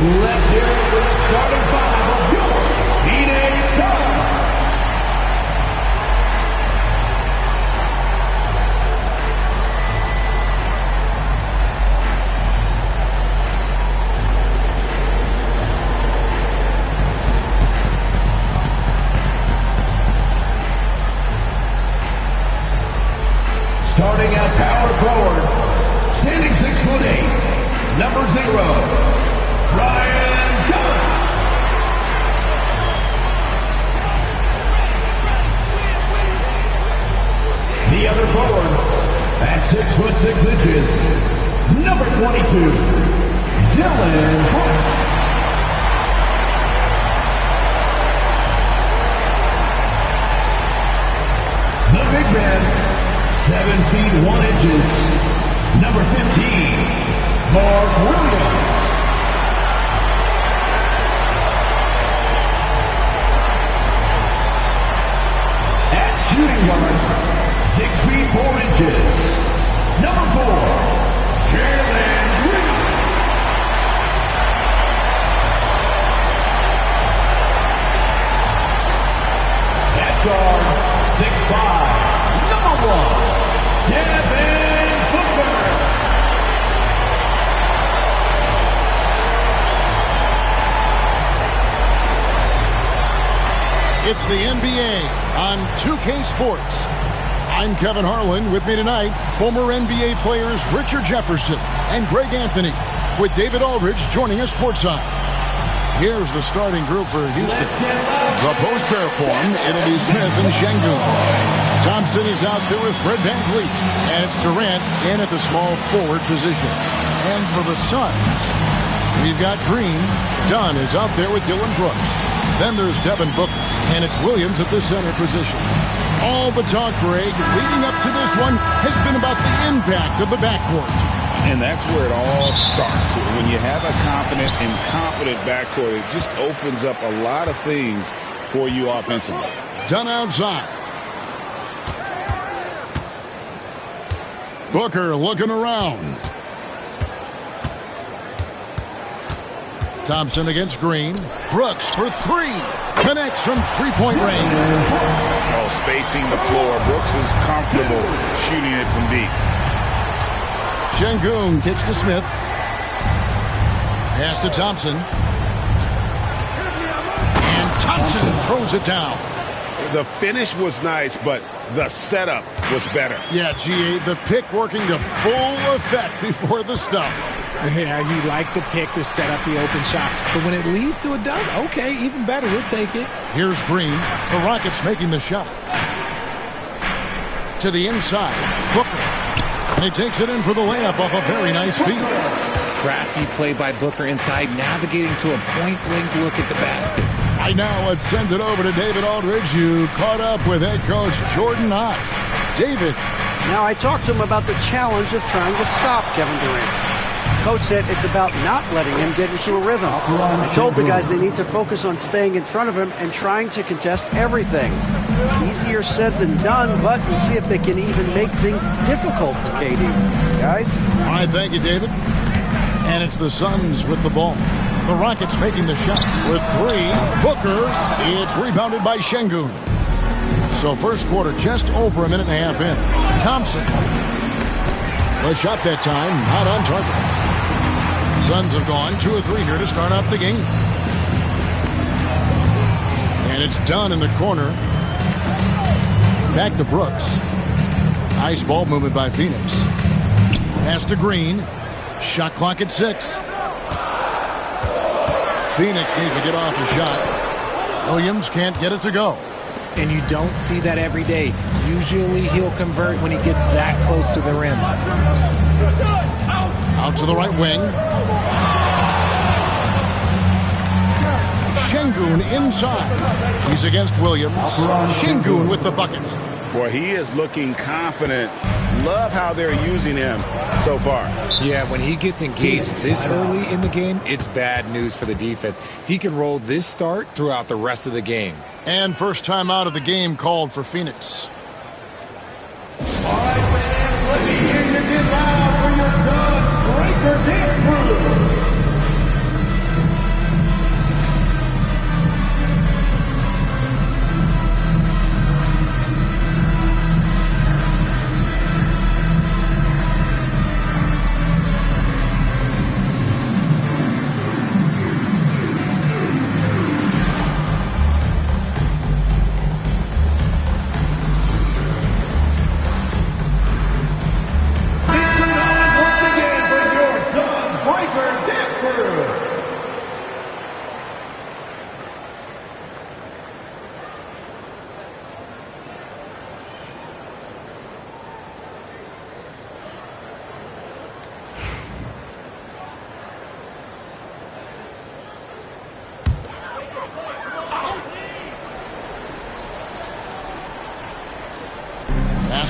Let's hear it for the starting five of your Phoenix Suns. Starting at power forward, standing 6'8", number 0, Ryan Dunn. The other forward, at 6'6", number 22, Dylan Brooks. The big man, 7 feet 1 inches, number 15, Mark Williams. At shooting guard, 6 feet 4 inches, number 4, Jalen Green. At guard, 6'5", number 1, Devin Booker. It's the NBA on 2K Sports. I'm Kevin Harlan. With me tonight, former NBA players Richard Jefferson and Greg Anthony, with David Aldridge joining us courtside. Here's the starting group for Houston. The post pair form, it'll be Smith and Şengün. Thompson is out there with Fred VanVleet, and it's Durant in at the small forward position. And for the Suns, we've got Green. Dunn is out there with Dylan Brooks. Then there's Devin Booker, and it's Williams at the center position. All the talk, Greg, leading up to this one has been about the impact of the backcourt. And that's where it all starts. When you have a confident and competent backcourt, it just opens up a lot of things for you offensively. Dunn outside. Booker looking around. Thompson against Green. Brooks for three. Connects from three-point range. Oh, spacing the floor. Brooks is comfortable shooting it from deep. Şengün kicks to Smith. Pass to Thompson. And Thompson throws it down. The finish was nice, but the setup was better. Yeah, G8, the pick working to full effect before the stuff. Yeah, you like the pick to set up the open shot. But when it leads to a dunk, okay, even better. We'll take it. Here's Green. The Rockets making the shot. To the inside. Booker. And he takes it in for the layup off a very nice feed. Crafty play by Booker inside, navigating to a point-blank look at the basket. Right now, let's send it over to David Aldridge, who caught up with head coach Jordan Knox. David. Now, I talked to him about the challenge of trying to stop Kevin Durant. Coach said it's about not letting him get into a rhythm. I told the guys they need to focus on staying in front of him and trying to contest everything. Easier said than done, but we'll see if they can even make things difficult for KD. Guys? All right, thank you, David. And it's the Suns with the ball. The Rockets making the shot with three. Booker, it's rebounded by Şengün. So first quarter just over a minute and a half in. Thompson. The shot that time, not on target. Suns have gone 2 of 3 here to start out the game. And it's done in the corner. Back to Brooks. Nice ball movement by Phoenix. Pass to Green. Shot clock at 6. Phoenix needs to get off a shot. Williams can't get it to go. And you don't see that every day. Usually he'll convert when he gets that close to the rim. Out to the right wing. Şengün inside. He's against Williams. Şengün with the bucket. Boy, he is looking confident. Love how they're using him so far. Yeah, when he gets engaged this early in the game, it's bad news for the defense. He can roll this start throughout the rest of the game. And first time out of the game called for Phoenix. All right, fans, let me hear you get loud for your Suns Breaker Dance Crew.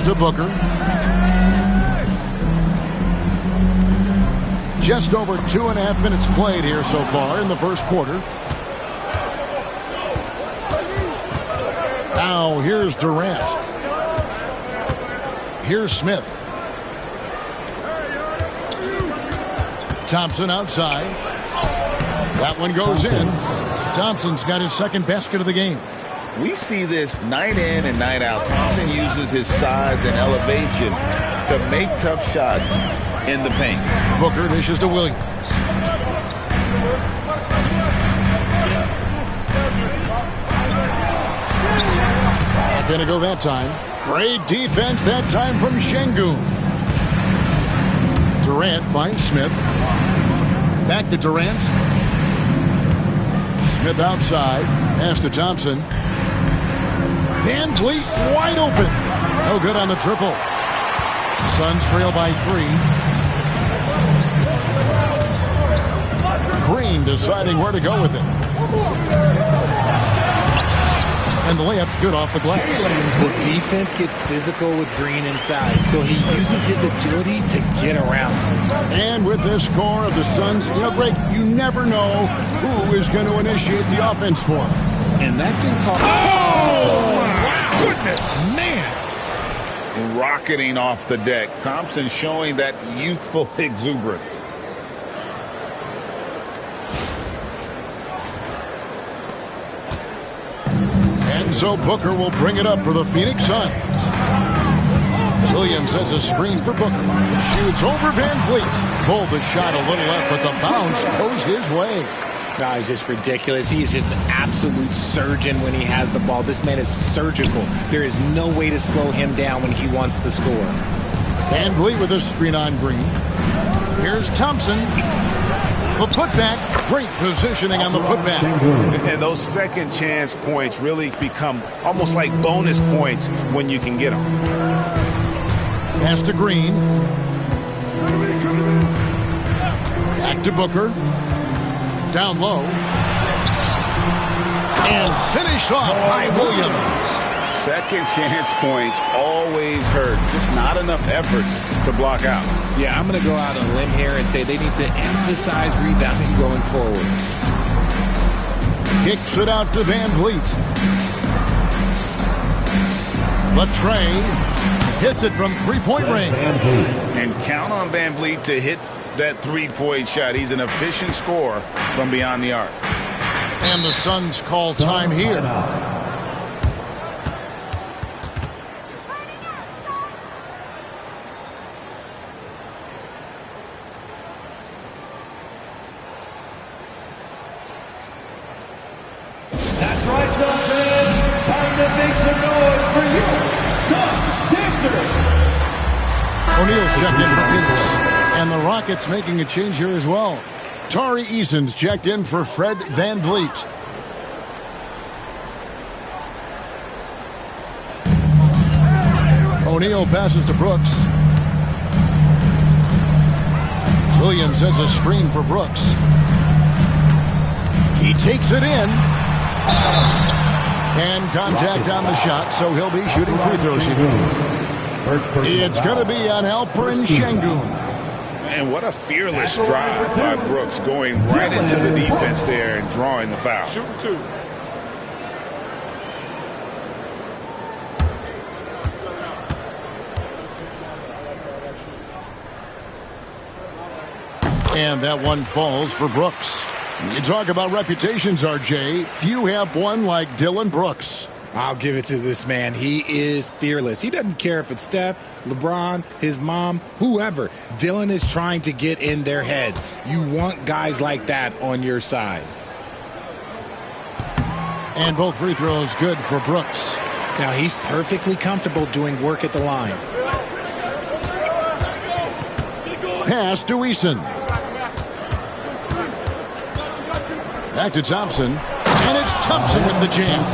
Pass to Booker. Just over 2.5 minutes played here so far in the first quarter. Now here's Durant. Here's Smith. Thompson outside. That one goes in. Thompson's got his second basket of the game. We see this night in and night out. Thompson uses his size and elevation to make tough shots in the paint. Booker dishes to Williams. Not going to go that time. Great defense that time from Şengün. Durant finds Smith. Back to Durant. Smith outside. Pass to Thompson. Van Vliet wide open. No good on the triple. Suns trail by 3. Green deciding where to go with it. And the layup's good off the glass. The defense gets physical with Green inside, so he uses his agility to get around. And with this score of the Suns, Greg, you never know who is going to initiate the offense for him. And that thing called... Oh, wow. Goodness, man. Rocketing off the deck. Thompson showing that youthful exuberance. And so Booker will bring it up for the Phoenix Suns. Williams sets a screen for Booker. Shoots over Van Vliet. Pulled the shot a little left, but the bounce goes his way. No, he's just ridiculous. He is just an absolute surgeon when he has the ball. This man is surgical. There is no way to slow him down when he wants to score. Van Vliet with a screen on Green. Here's Thompson. The putback. Great positioning on the putback. And those second chance points really become almost like bonus points when you can get them. Pass to Green. Back to Booker. Down low. And finished off by Williams. Second chance points always hurt. Just not enough effort to block out. Yeah, I'm going to go out on a limb here and say they need to emphasize rebounding going forward. Kicks it out to Van Vliet. Latrey hits it from three-point range. And count on Van Vliet to hit that three-point shot. He's an efficient scorer from beyond the arc. And the Suns call time here. That's right, Suns fans. Time to make some noise for your Suns Dancers. O'Neal's checked in for Phoenix. And the Rockets making a change here as well. Tari Eason's checked in for Fred Van Vliet. O'Neal passes to Brooks. Williams sets a screen for Brooks. He takes it in. And contact on the shot, so he'll be shooting free throws here. It's going to be on Alperen Şengün. And what a fearless drive by Brooks, going right into the defense there and drawing the foul. Shooting 2. And that one falls for Brooks. You talk about reputations, RJ. Few have one like Dillon Brooks. I'll give it to this man. He is fearless. He doesn't care if it's Steph, LeBron, his mom, whoever. Dillon is trying to get in their head. You want guys like that on your side. And both free throws good for Brooks. Now he's perfectly comfortable doing work at the line. Pass to Eason. Back to Thompson. And it's Thompson with the jam.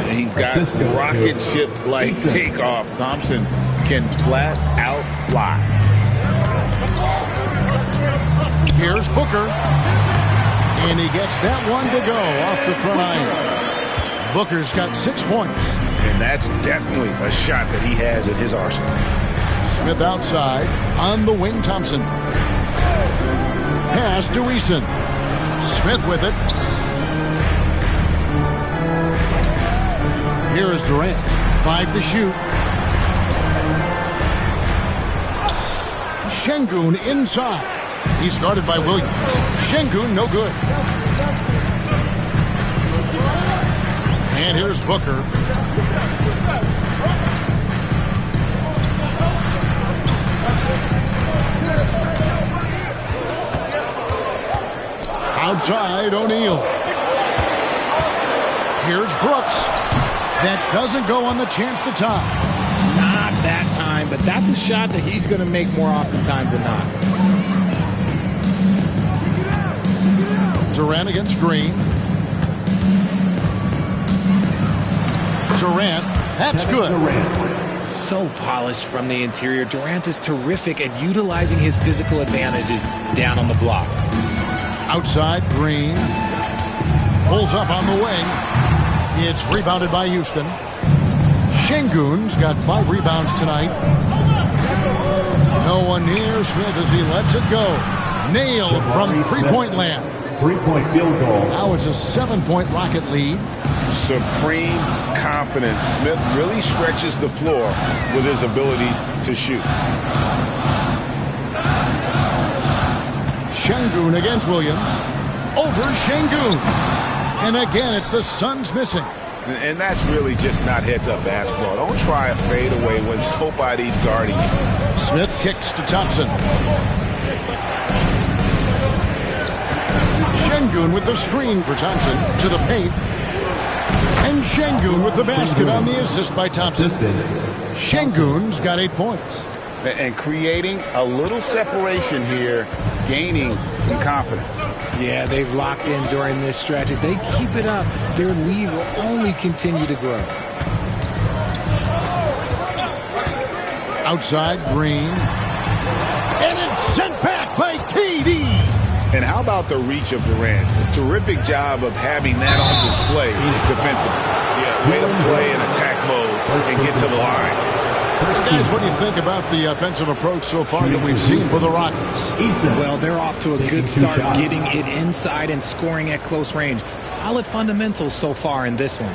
He's got rocket ship-like takeoff. Thompson can flat out fly. Here's Booker. And he gets that one to go off the front iron. Booker's got 6 points. And that's definitely a shot that he has in his arsenal. Smith outside. On the wing, Thompson. Pass to Eason. Smith with it. Here is Durant. 5 to shoot. Şengün inside. He's guarded by Williams. Şengün no good. And here's Booker. Outside, O'Neal. Here's Brooks. That doesn't go on the chance to tie. Not that time, but that's a shot that he's going to make more oftentimes than not. Durant against Green. Durant, that's good. So polished from the interior. Durant is terrific at utilizing his physical advantages down on the block. Outside, Green. Pulls up on the wing. It's rebounded by Houston. Şengün's got 5 rebounds tonight. No one near Smith as he lets it go. Nailed from three-point land. 3-point field goal. Now it's a 7-point Rocket lead. Supreme confidence. Smith really stretches the floor with his ability to shoot. Şengün against Williams. Over Şengün. And again, it's the Suns missing. And that's really just not heads-up basketball. Don't try a fadeaway when nobody's guarding you. Smith kicks to Thompson. Şengün with the screen for Thompson to the paint. And Şengün with the basket on the assist by Thompson. Şengün's got 8 points. And creating a little separation here, gaining some confidence. Yeah, they've locked in during this stretch. If they keep it up, their lead will only continue to grow. Outside, Green. And it's sent back by KD. And how about the reach of Durant? A terrific job of having that on display defensively. Yeah, way to play in attack mode and get to the line. Guys, what do you think about the offensive approach so far that we've seen for the Rockets? Well, they're off to a good start getting it inside and scoring at close range. Solid fundamentals so far in this one.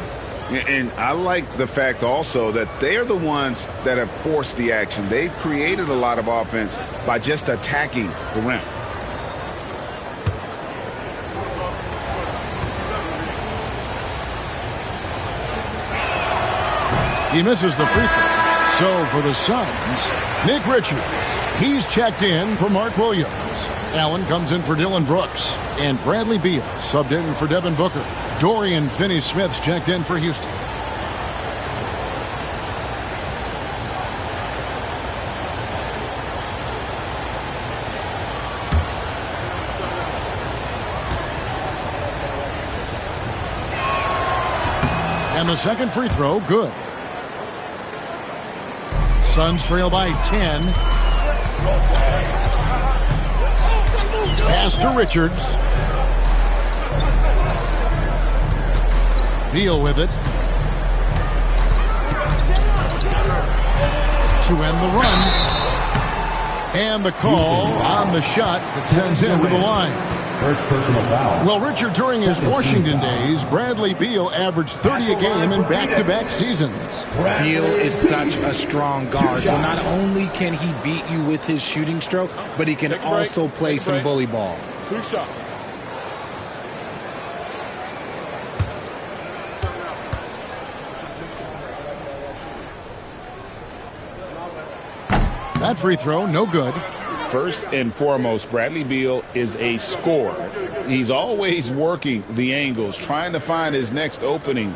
And I like the fact also that they are the ones that have forced the action. They've created a lot of offense by just attacking the rim. He misses the free throw. So for the Suns, Nick Richards. He's checked in for Mark Williams. Allen comes in for Dylan Brooks. And Bradley Beal subbed in for Devin Booker. Dorian Finney-Smith's checked in for Houston. And the second free throw, good. Suns trail by 10. Pass to Richards. Beal with it. To end the run. And the call on the shot that sends him to the line. First personal foul. Well, Richard, during his Washington days, Bradley Beal averaged 30 a game in back-to-back seasons. Beal is such a strong guard, so not only can he beat you with his shooting stroke, but he can also play some bully ball. 2 shots. That free throw, no good. First and foremost, Bradley Beal is a scorer. He's always working the angles, trying to find his next opening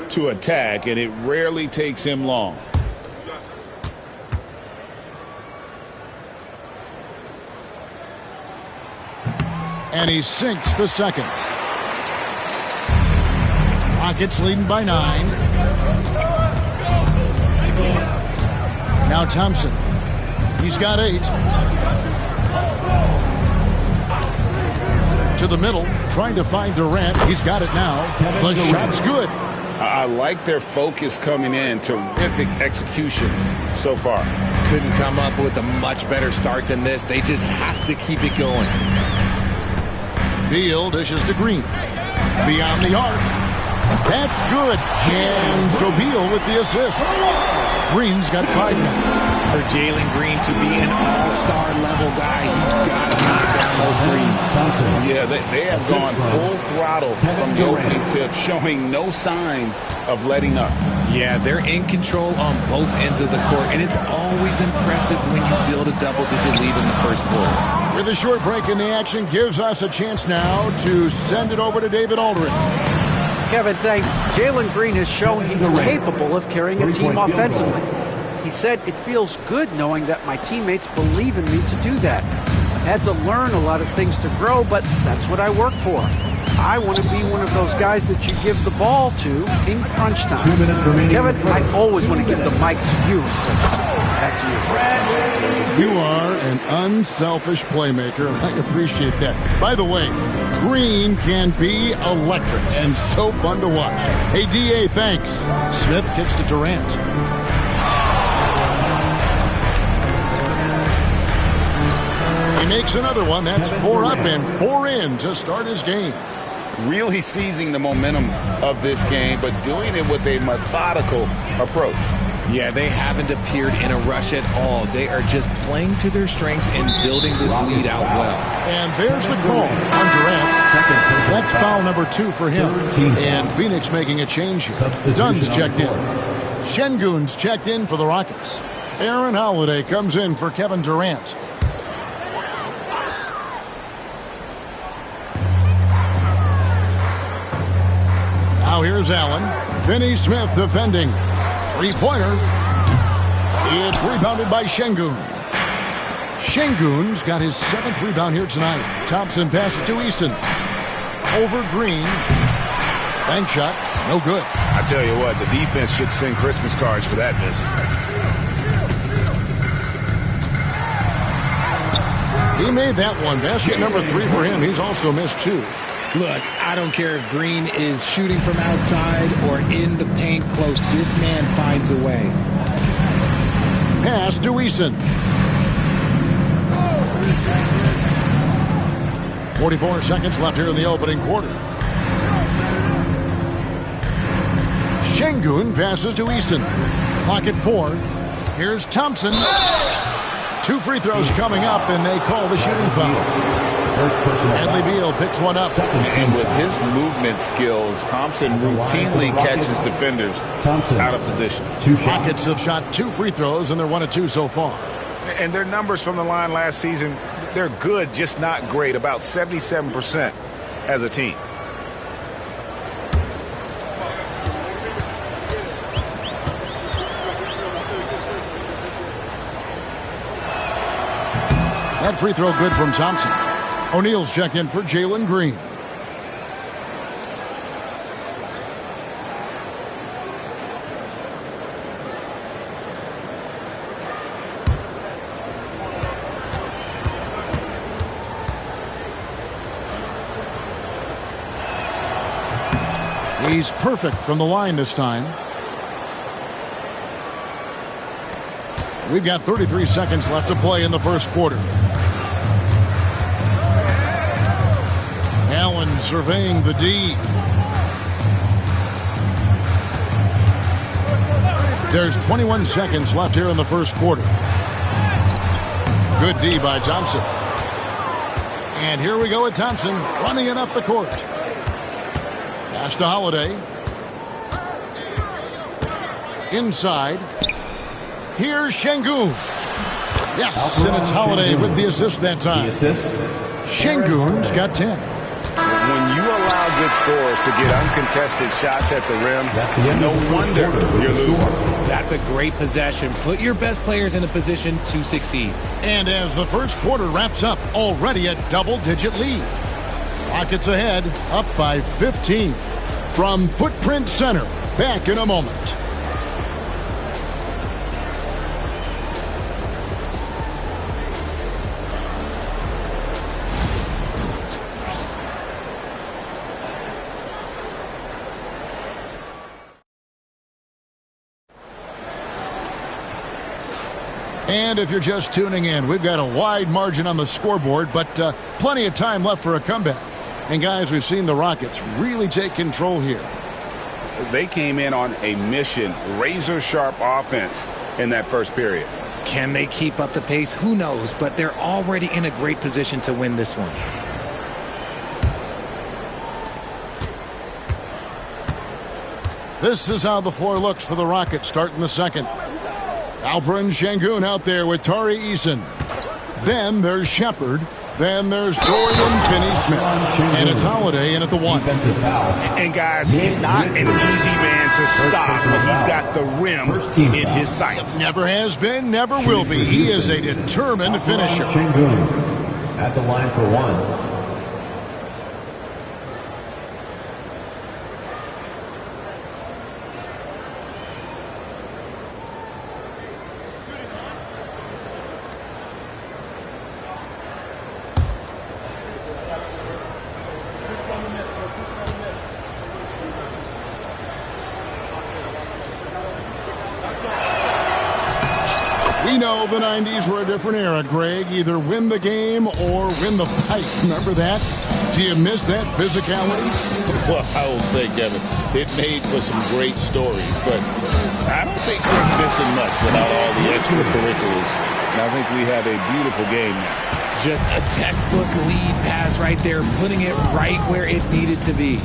to attack, and it rarely takes him long. And he sinks the second. Rockets leading by 9. Now Thompson. He's got 8. To the middle, trying to find Durant. He's got it now. The shot's good. I like their focus coming in. Terrific execution so far. Couldn't come up with a much better start than this. They just have to keep it going. Beal dishes to Green. Beyond the arc. That's good. And so Beal with the assist. Green's got 5 now. For Jalen Green to be an all-star level guy, he's got to knock down those threes. Yeah, they have gone full throttle from the opening tip, showing no signs of letting up. Yeah, they're in control on both ends of the court, and it's always impressive when you build a double-digit lead in the first quarter. With a short break in the action, gives us a chance now to send it over to David Aldridge. Kevin, thanks. Jalen Green has shown he's capable of carrying a team offensively. He said, it feels good knowing that my teammates believe in me to do that. I've had to learn a lot of things to grow, but that's what I work for. I want to be one of those guys that you give the ball to in crunch time. 2 minutes remaining. Kevin, I always want to give the mic to you in crunch time. Back to you. You are an unselfish playmaker, and I appreciate that. By the way, Green can be electric and so fun to watch. Hey, D.A., thanks. Smith kicks to Durant. He makes another one. That's 4 up and 4 in to start his game. Really seizing the momentum of this game, but doing it with a methodical approach. Yeah, they haven't appeared in a rush at all. They are just playing to their strengths and building this lead out well. And there's the call on Durant. That's foul number 2 for him. And Phoenix making a change here. Dunn's checked in. Şengün's checked in for the Rockets. Aaron Holiday comes in for Kevin Durant. Now here's Allen. Finney Smith defending. Three-pointer. It's rebounded by Şengün. Şengün's got his 7th rebound here tonight. Thompson passes to Eason. Over Green. Bank shot. No good. I tell you what, the defense should send Christmas cards for that miss. He made that one. Basket number 3 for him. He's also missed 2. Look, I don't care if Green is shooting from outside or in the paint close. This man finds a way. Pass to Eason. 44 seconds left here in the opening quarter. Şengün passes to Eason. Clock at 4. Here's Thompson. 2 free throws coming up, and they call the shooting foul. Bradley Beal picks one up. And with his movement skills, Thompson routinely catches defenders out of position. Rockets have shot 2 free throws, and they're 1 of 2 so far. And their numbers from the line last season, they're good, just not great. About 77% as a team. That free throw good from Thompson. O'Neal's checked in for Jalen Green. He's perfect from the line this time. We've got 33 seconds left to play in the first quarter. Allen surveying the D. There's 21 seconds left here in the first quarter. Good D by Thompson. And here we go with Thompson running it up the court. Pass to Holiday. Inside. Here's Şengün. Yes, and it's Holiday with the assist that time. Şengün's got 10. When you allow good scorers to get uncontested shots at the rim, no wonder you're losing. That's a great possession. Put your best players in a position to succeed. And as the first quarter wraps up, already a double-digit lead. Rockets ahead, up by 15. From Footprint Center, back in a moment. And if you're just tuning in, we've got a wide margin on the scoreboard, but plenty of time left for a comeback. And guys, we've seen the Rockets really take control here. They came in on a mission, razor-sharp offense in that first period. Can they keep up the pace? Who knows, but they're already in a great position to win this one. This is how the floor looks for the Rockets starting the second. Alperen Şengün out there with Tari Eason. Then there's Shepard. Then there's Dorian Finney-Smith. And it's Holiday in at the 1. And guys, he's not an easy man to stop, but he's got the rim in his sights. Never has been, never will be. He is a determined finisher. At the line for 1. We know the 90s were a different era, Greg. Either win the game or win the fight. Remember that? Do you miss that physicality? Well, I will say, Kevin, it made for some great stories, but I don't think we're missing much without all the extracurriculars. And I think we have a beautiful game now. Just a textbook lead pass right there, putting it right where it needed to be.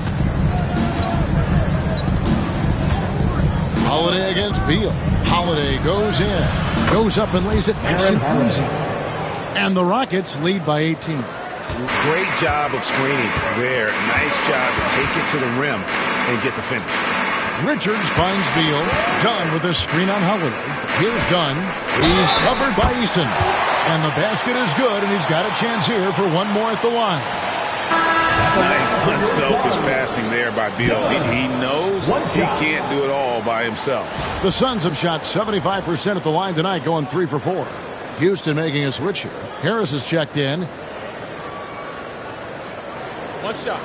Holiday against Beal. Holiday goes in, goes up and lays it nice and easy. And the Rockets lead by 18. Great job of screening there. Nice job to take it to the rim and get the finish. Richards finds Beal. Dunn with a screen on Holiday. Here's Dunn. He's covered by Eason. And the basket is good, and he's got a chance here for one more at the line. Nice, unselfish passing there by Beal. He knows he can't do it all by himself. The Suns have shot 75% at the line tonight, going 3 for 4. Houston making a switch here. Harris is checked in. One shot.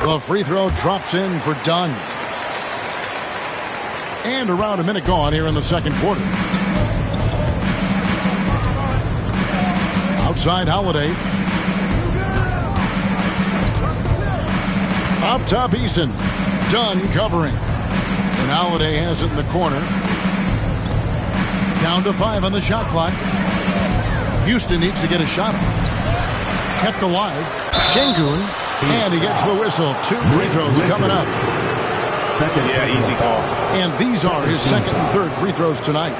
The free throw drops in for Dunn. And around a minute gone here in the second quarter. Outside Holiday. Up top Eason. Dunn covering. And Holiday has it in the corner. Down to 5 on the shot clock. Houston needs to get a shot off. Kept alive. Şengün. And he gets the whistle. 2 free throws coming up. Yeah, easy call. And these are his second and third free throws tonight.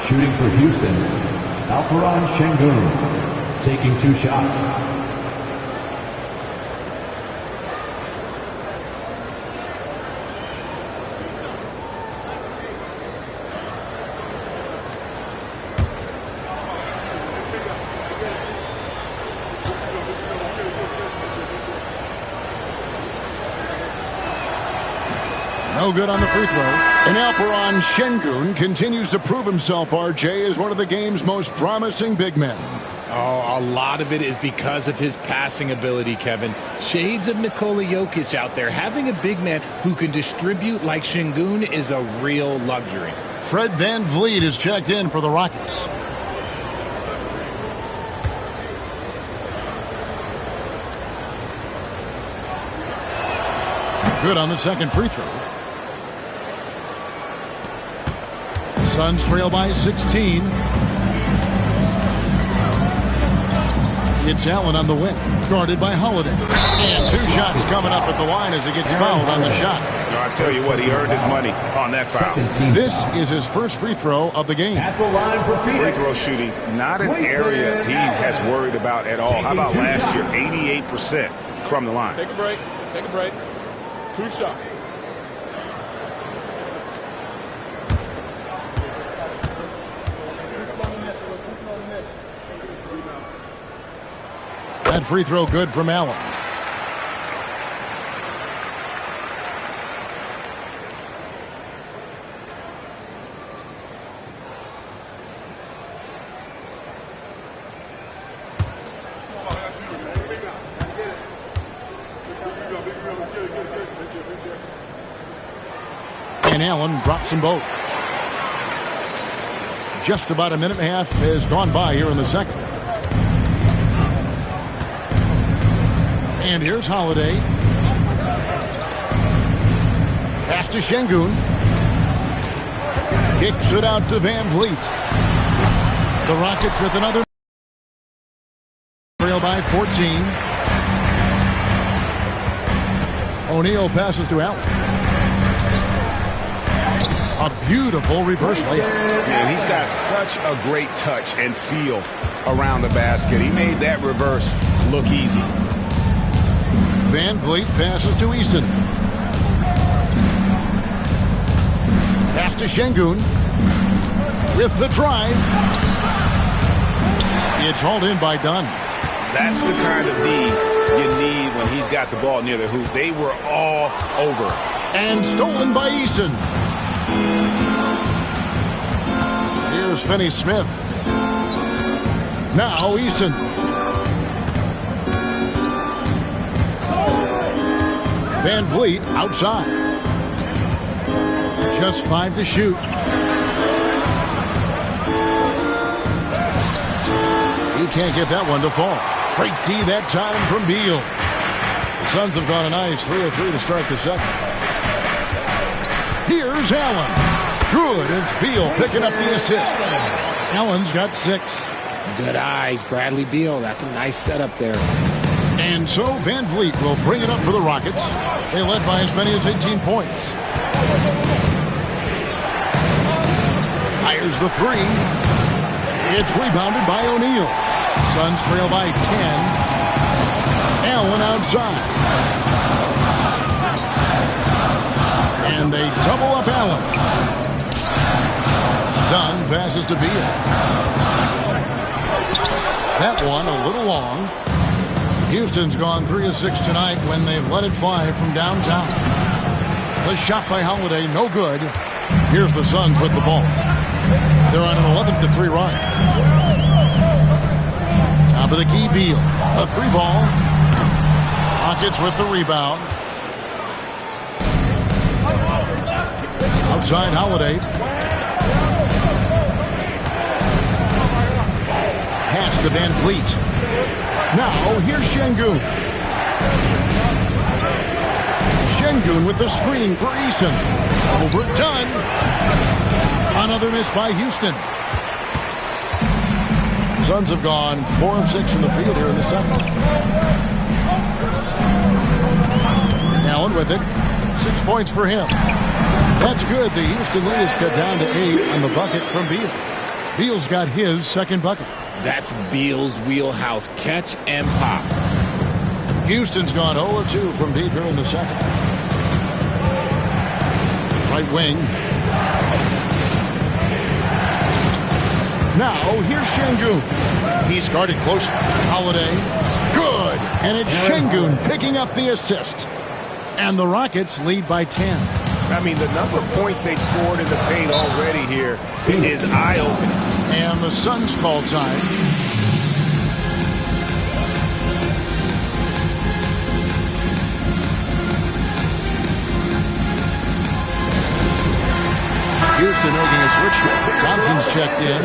Shooting for Houston, Alperen Şengün, taking 2 shots. No good on the free throw. And Alperen Şengün continues to prove himself, RJ, as one of the game's most promising big men. Oh, a lot of it is because of his passing ability, Kevin. Shades of Nikola Jokic out there. Having a big man who can distribute like Şengün is a real luxury. Fred VanVleet is checked in for the Rockets. Good on the second free throw. Suns trail by 16. It's Allen on the wing, guarded by Holiday. And 2 shots coming up at the line as he gets fouled on the shot. I tell you what, he earned his money on that foul. This is his first free throw of the game. At the line for Phoenix. Free throw shooting, not an area he has worried about at all. How about last year, 88% from the line? Take a break. Take a break. 2 shots. That free throw good from Allen. And Allen drops them both. Just about a minute and a half has gone by here in the second. And here's Holiday. Pass to Şengün. Kicks it out to Van Vliet. The Rockets with another trail by 14. O'Neal passes to Allen. A beautiful reverse layup. Man, he's got such a great touch and feel around the basket. He made that reverse look easy. Van Vliet passes to Eason. Pass to Şengün. With the drive. It's hauled in by Dunn. That's the kind of D you need when he's got the ball near the hoop. They were all over. And stolen by Eason. Here's Finney-Smith. Now Eason. Van Vliet outside. Just 5 to shoot. He can't get that one to fall. Great D that time from Beal. The Suns have gone a nice 3 of 3 to start the second. Here's Allen. Good. It's Beal picking up the assist. Allen's got 6. Good eyes, Bradley Beal. That's a nice setup there. And so Van Vliet will bring it up for the Rockets. They led by as many as 18 points. Fires the 3. It's rebounded by O'Neal. Suns trail by 10. Allen outside. And they double up Allen. Dunn passes to Beal. That one a little long. Houston's gone 3 of 6 tonight when they've let it fly from downtown. The shot by Holiday, no good. Here's the Suns with the ball. They're on an 11-3 run. Top of the key, Beal. A 3-ball. Rockets with the rebound. Outside Holiday. Pass to Van Vliet. Now, here's Şengün. Şengün with the screen for Eason. Overdone. Another miss by Houston. Suns have gone 4 of 6 from the field here in the second. Allen with it. 6 points for him. That's good. The Houston lead is cut down to 8 on the bucket from Beal. Beal's got his second bucket. That's Beal's wheelhouse. Catch and pop. Houston's gone 0-2 from deep here in the second. Right wing. Now, here's Şengün. He's guarded close. Holiday. Good. And it's Şengün picking up the assist. And the Rockets lead by 10. I mean, the number of points they've scored in the paint already here is eye-opening. And the Suns call time. Houston making a switch. Thompson's checked in.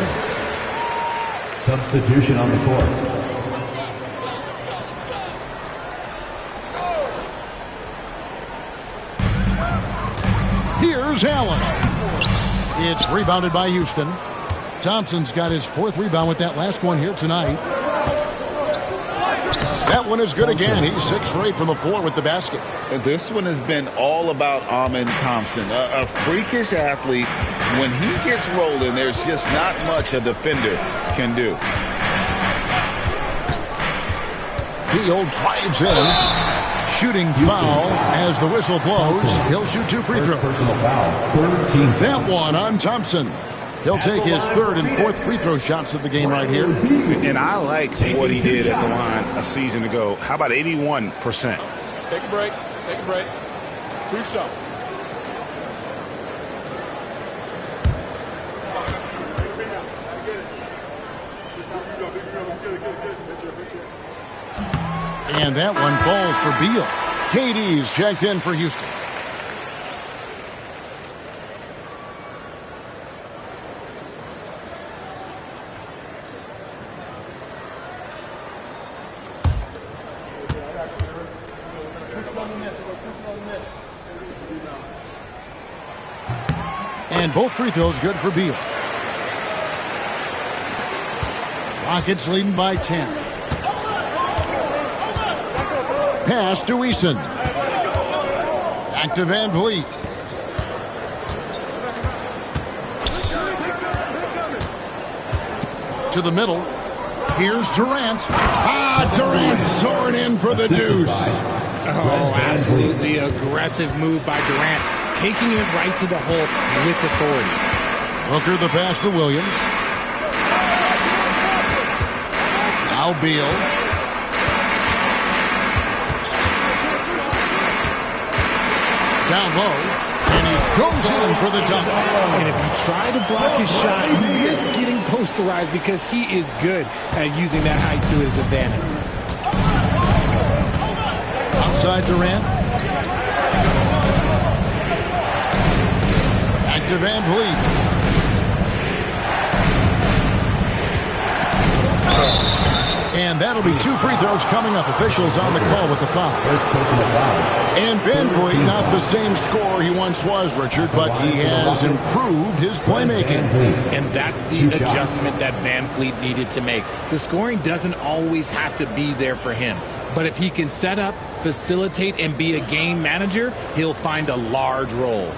Substitution on the court. Here's Allen. It's rebounded by Houston. Thompson's got his 4th rebound with that last one here tonight. That one is good again. He's 6 for 8 from the floor with the basket. And this one has been all about Amen Thompson, a freakish athlete. When he gets rolling, there's just not much a defender can do. Beal drives in. Shooting foul as the whistle blows. He'll shoot 2 free throws. That one on Thompson. He'll take his 3rd and 4th free throw shots of the game right here. And I like what he did at the line a season ago. How about 81%? Take a break. Take a break. 2 shots. And that one falls for Beal. KD's checked in for Houston. And both free throws good for Beal. Rockets leading by 10. Pass to Eason. Back to Van Vliet. To the middle. Here's Durant. Durant soaring in for the deuce. Oh, absolutely aggressive move by Durant, taking it right to the hole with authority. Booker the pass to Williams. Now Beal. Down low, and he goes in for the dunk. And if you try to block his shot, you risk getting posterized because he is good at using that height to his advantage. Outside Durant. Back to Van Vliet. And that'll be 2 free throws coming up. Officials on the call with the foul. And Van Vliet, not the same scorer he once was, Richard, but he has improved his playmaking. And that's the adjustment that Van Vliet needed to make. The scoring doesn't always have to be there for him. But if he can set up, facilitate, and be a game manager, he'll find a large role.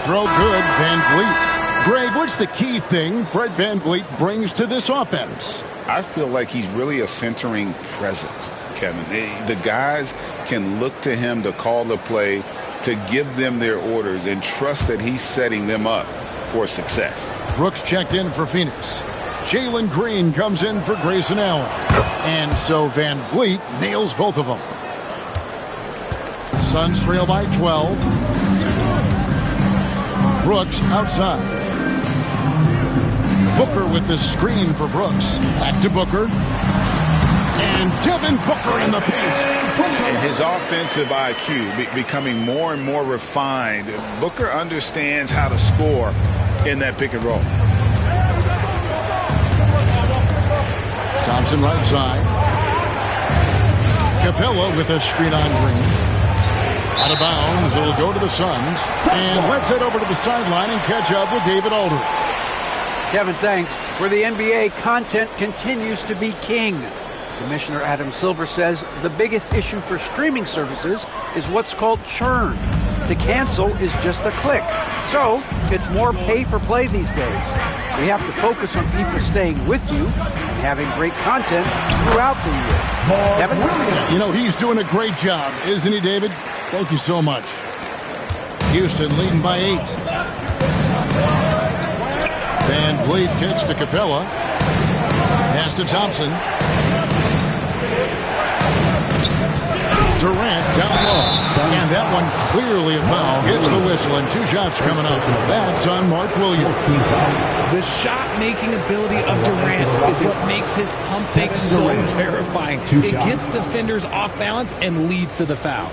Throw good, Van Vliet. Greg, what's the key thing Fred Van Vliet brings to this offense? I feel like he's really a centering presence, Kevin. The guys can look to him to call the play, to give them their orders, and trust that he's setting them up for success. Brooks checked in for Phoenix. Jalen Green comes in for Grayson Allen. And so Van Vliet nails both of them. Suns trail by 12. Brooks outside. Booker with the screen for Brooks. Back to Booker. And Devin Booker in the paint. And his offensive IQ becoming more and more refined. Booker understands how to score in that pick and roll. Thompson right side. Capella with a screen on Green. Out of bounds, it'll go to the Suns. And let's head over to the sideline and catch up with David Aldridge. Kevin, thanks. For the NBA, content continues to be king. Commissioner Adam Silver says the biggest issue for streaming services is what's called churn. To cancel is just a click. So it's more pay for play these days. We have to focus on people staying with you and having great content throughout the year. Kevin? You know, he's doing a great job, isn't he, David? Thank you so much. Houston leading by 8. Van Vliet kicks to Capella. Pass to Thompson. Durant down low. And that one clearly a foul. Gets the whistle and 2 shots coming up. That's on Mark Williams. The shot-making ability of Durant is what makes his pump fake so terrifying. It gets defenders off balance and leads to the foul.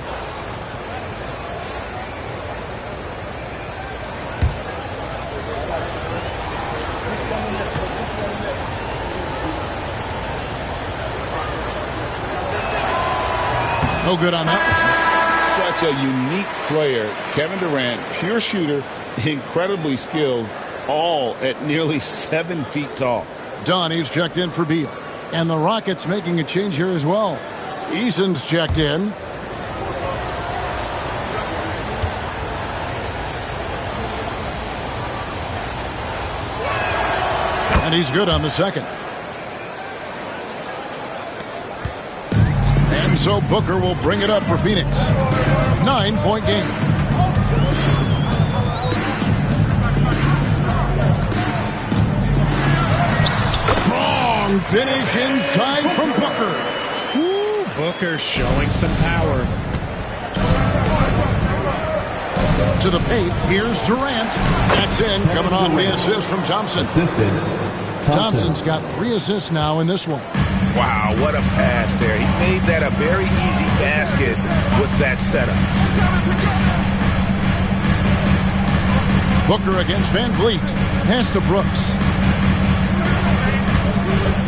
No good on that. Such a unique player. Kevin Durant, pure shooter, incredibly skilled, all at nearly 7 feet tall. Donnie's checked in for Beal. And the Rockets making a change here as well. Eason's checked in. And he's good on the second. And so Booker will bring it up for Phoenix. 9-point game. Strong finish inside from Booker. Ooh, Booker showing some power. To the paint, here's Durant. That's in, coming off the assist from Thompson. Thompson's got 3 assists now in this one. Wow, what a pass there. He made that a very easy basket with that setup. Booker against Van Vliet. Pass to Brooks.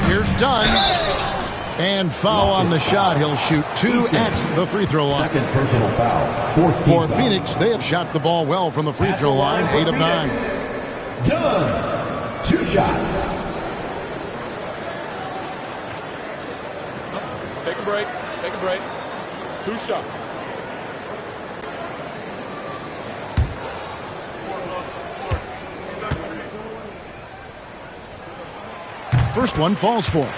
Here's Dunn. And foul on the shot. He'll shoot 2 at the free throw line. Second personal foul. For Phoenix, they have shot the ball well from the free throw line. 8 of 9. Done. 2 shots. Take a break. Take a break. 2 shots. First one falls for.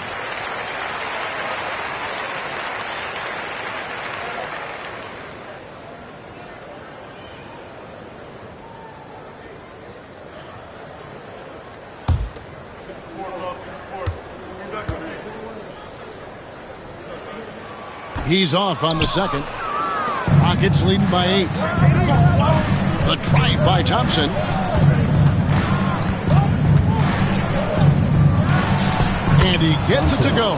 He's off on the second. Rockets leading by 8. The drive by Thompson. And he gets it to go.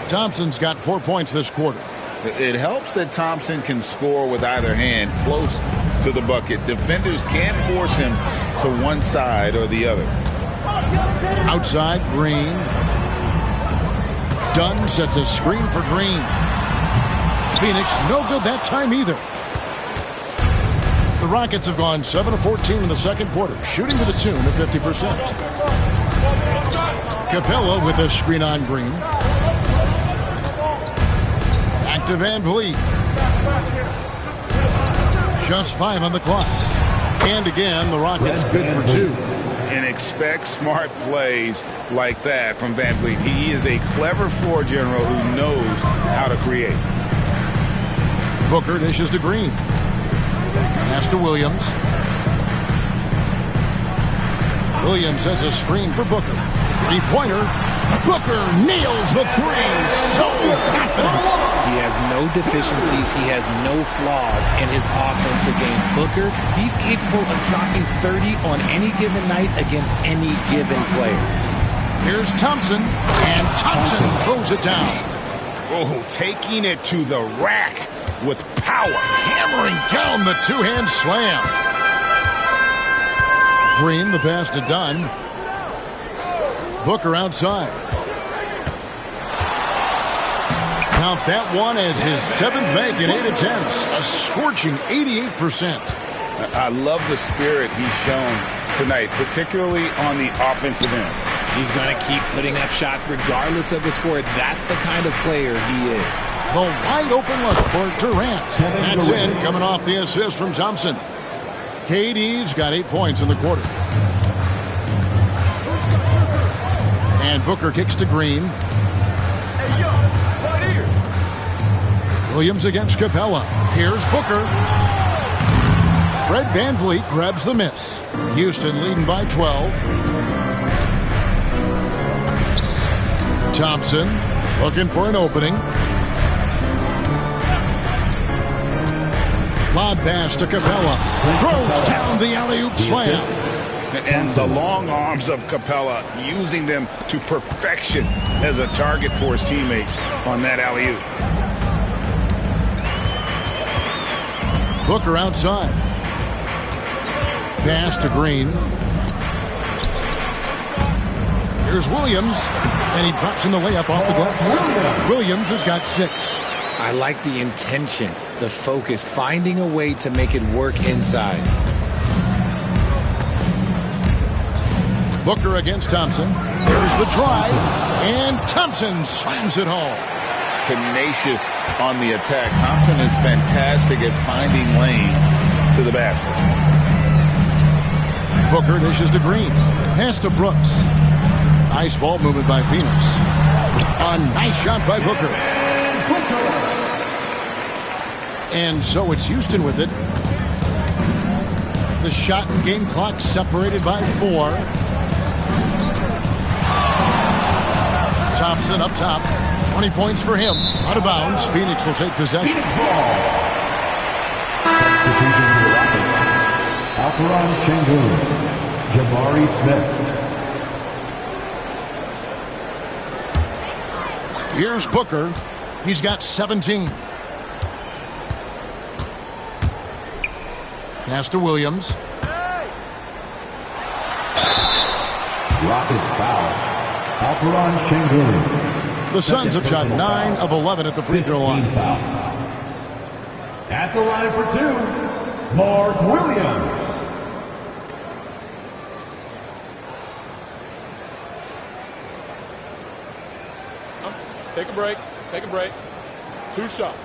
Thompson's got 4 points this quarter. It helps that Thompson can score with either hand close to the bucket. Defenders can't force him to one side or the other. Outside, Green. Dunn sets a screen for Green. Phoenix, no good that time either. The Rockets have gone 7 of 14 in the second quarter, shooting to the tune of 50%. Capella with a screen on Green. Back to Van Vliet. Just 5 on the clock. And again, the Rockets good for 2. And expect smart plays like that from Van Vliet. He is a clever floor general who knows how to create. Booker dishes to Green. Pass to Williams. Williams sets a screen for Booker. 3-pointer. Booker nails the 3. So confident. He has no deficiencies. He has no flaws in his offensive game. Booker, he's capable of dropping 30 on any given night against any given player. Here's Thompson. And Thompson throws it down. Oh, taking it to the rack with power. Hammering down the 2-hand slam. Green, the pass to Dunn. Booker outside. Count that one as his 7th make in 8 attempts. A scorching 88%. I love the spirit he's shown tonight, particularly on the offensive end. He's going to keep putting up shots regardless of the score. That's the kind of player he is. The wide open look for Durant. That's in, coming off the assist from Thompson. KD's got 8 points in the quarter. And Booker kicks to Green. Williams against Capella. Here's Booker. Fred VanVleet grabs the miss. Houston leading by 12. Thompson looking for an opening. Lob pass to Capella. Throws down the alley-oop slam. And the long arms of Capella, using them to perfection as a target for his teammates on that alley-oop. Booker outside. Pass to Green. Here's Williams, and he drops in the layup off the glass. Williams has got 6. I like the intention, the focus, finding a way to make it work inside. Booker against Thompson. There's the drive, and Thompson slams it home. Tenacious on the attack. Thompson is fantastic at finding lanes to the basket. Booker dishes to Green. Pass to Brooks. Nice ball movement by Phoenix. A nice shot by Booker. And so it's Houston with it. The shot and game clock separated by 4. Thompson up top. 20 points for him. Out of bounds. Phoenix will take possession. Substitution for the Rockets. Alperon Şengün, Jabari Smith. Here's Booker. He's got 17. Pass to Williams. Rockets foul. Alperon Şengün. The Suns have shot 9 of 11 at the free throw line. At the line for two, Mark Williams. Take a break. Take a break. 2 shots.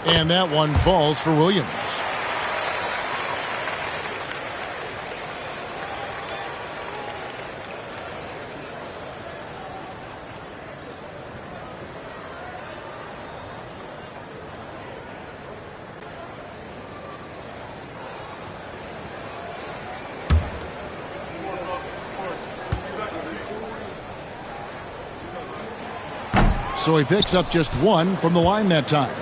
And that one falls for Williams. So he picks up just 1 from the line that time.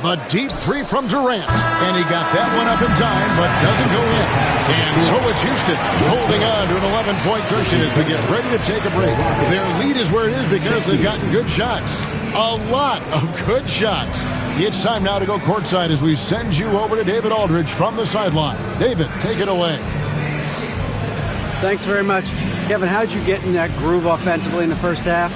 The deep 3 from Durant. And he got that one up in time, but doesn't go in. And so it's Houston holding on to an 11-point cushion as they get ready to take a break. Their lead is where it is because they've gotten good shots. A lot of good shots. It's time now to go courtside as we send you over to David Aldridge from the sideline. David, take it away. Thanks very much. Kevin, how'd you get in that groove offensively in the first half?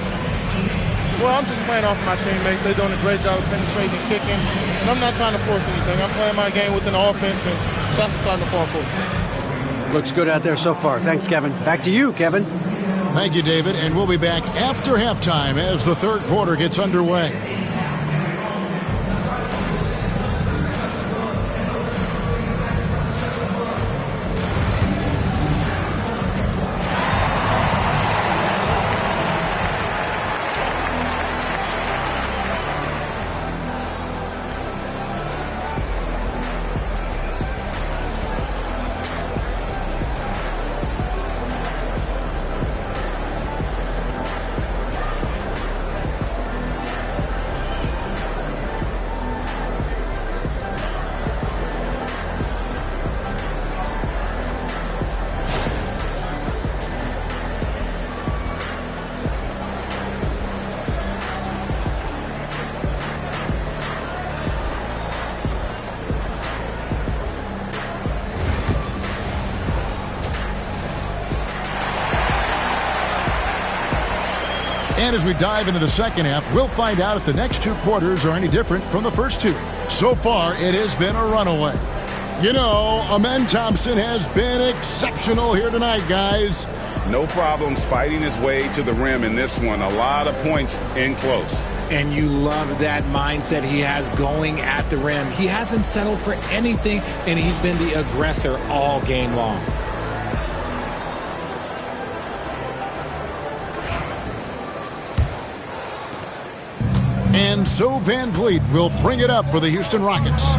Well, I'm just playing off my teammates. They're doing a great job of penetrating and kicking. And I'm not trying to force anything. I'm playing my game within the offense, and shots are starting to fall for me. Looks good out there so far. Thanks, Kevin. Back to you, Kevin. Thank you, David. And we'll be back after halftime as the third quarter gets underway. And as we dive into the second half, we'll find out if the next 2 quarters are any different from the first 2. So far, it has been a runaway. You know, Amen Thompson has been exceptional here tonight, guys. No problems fighting his way to the rim in this one. A lot of points in close. And you love that mindset he has going at the rim. He hasn't settled for anything, and he's been the aggressor all game long. And so Van Vliet will bring it up for the Houston Rockets.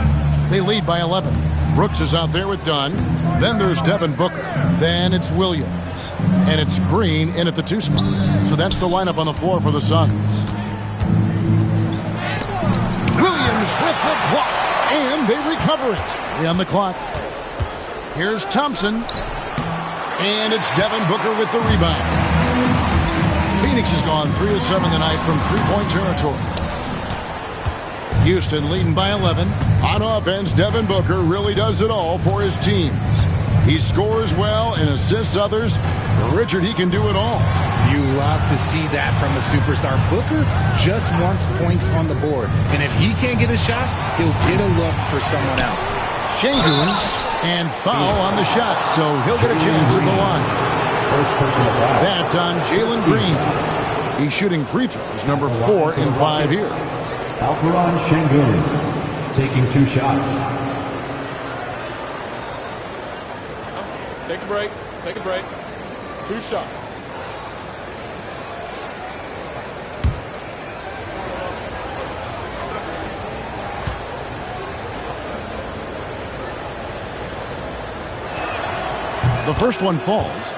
They lead by 11. Brooks is out there with Dunn. Then there's Devin Booker. Then it's Williams. And it's Green in at the 2 spot. So that's the lineup on the floor for the Suns. Williams with the block. And they recover it. 3 on the clock. Here's Thompson. And it's Devin Booker with the rebound. Phoenix has gone 3 of 7 tonight from 3-point territory. Houston leading by 11. On offense, Devin Booker really does it all for his teams. He scores well and assists others. Richard, he can do it all. You love to see that from a superstar. Booker just wants points on the board. And if he can't get a shot, he'll get a look for someone else. Shagun and foul on the shot, so he'll get a chance at the line. That's on Jalen Green. He's shooting free throws, number 4 in 5 here. Alperon Şengün taking 2 shots. Take a break. Take a break. 2 shots. The first one falls.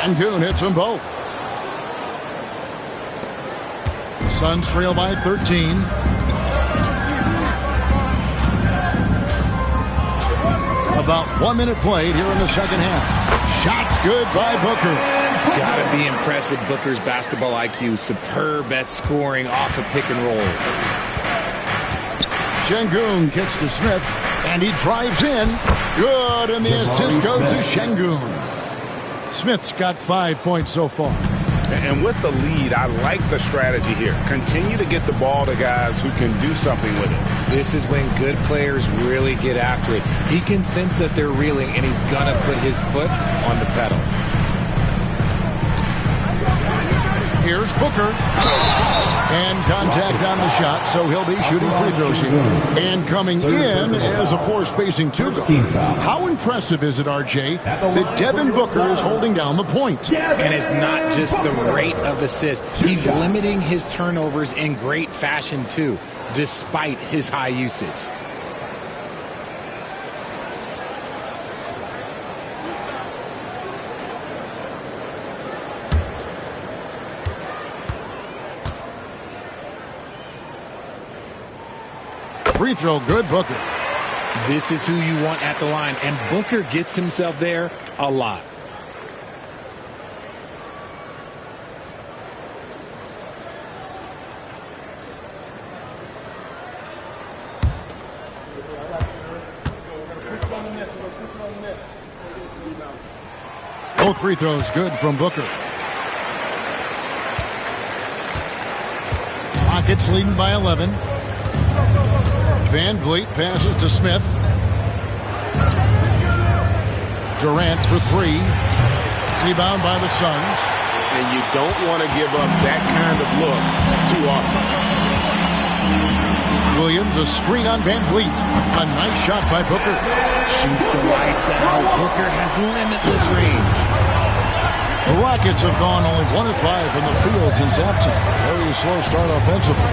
Şengün hits them both. Suns trail by 13. About 1 minute played here in the second half. Shots good by Booker. Gotta be impressed with Booker's basketball IQ. Superb at scoring off of pick and rolls. Şengün kicks to Smith, and he drives in. Good, and the assist goes to Şengün. Smith's got 5 points so far. And with the lead, I like the strategy here. Continue to get the ball to guys who can do something with it. This is when good players really get after it. He can sense that they're reeling, and he's gonna put his foot on the pedal. Here's Booker. And contact on the shot, so he'll be shooting free throws here. And coming in as a four-spacing two-guard. How impressive is it, RJ, that Devin Booker is holding down the point? And it's not just the rate of assists. He's limiting his turnovers in great fashion, too, despite his high usage. Free throw, good, Booker. This is who you want at the line, and Booker gets himself there a lot. Both free throws good from Booker. Rockets leading by 11. Van Vliet passes to Smith. Durant for three. Rebound by the Suns. And you don't want to give up that kind of look too often. Williams, a screen on Van Vliet. A nice shot by Booker. Shoots the lights out. Booker has limitless range. The Rockets have gone only 1 of 5 from the field since halftime. Very slow start offensively.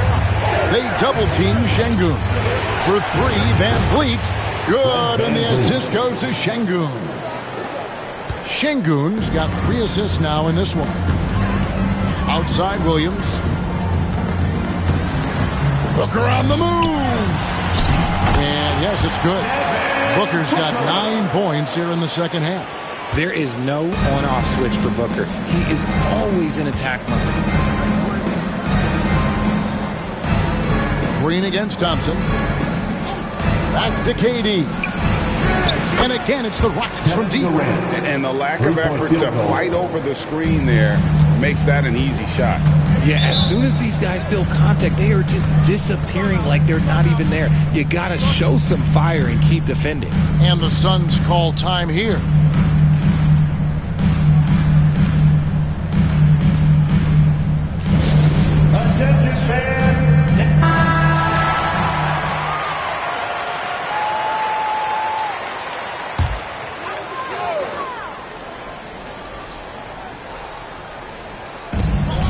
They double-team Şengün. For three, Van Vliet. Good, and the assist goes to Şengün. Şengün's got 3 assists now in this one. Outside Williams. Booker on the move. And yes, it's good. Booker's got 9 points here in the second half. There is no on-off switch for Booker. He is always in attack mode. Green against Thompson. Back to KD. And again, it's the Rockets from deep. And the lack of effort to fight over the screen there makes that an easy shot. Yeah, as soon as these guys feel contact, they are just disappearing like they're not even there. You got to show some fire and keep defending. And the Suns call time here. Attention fans.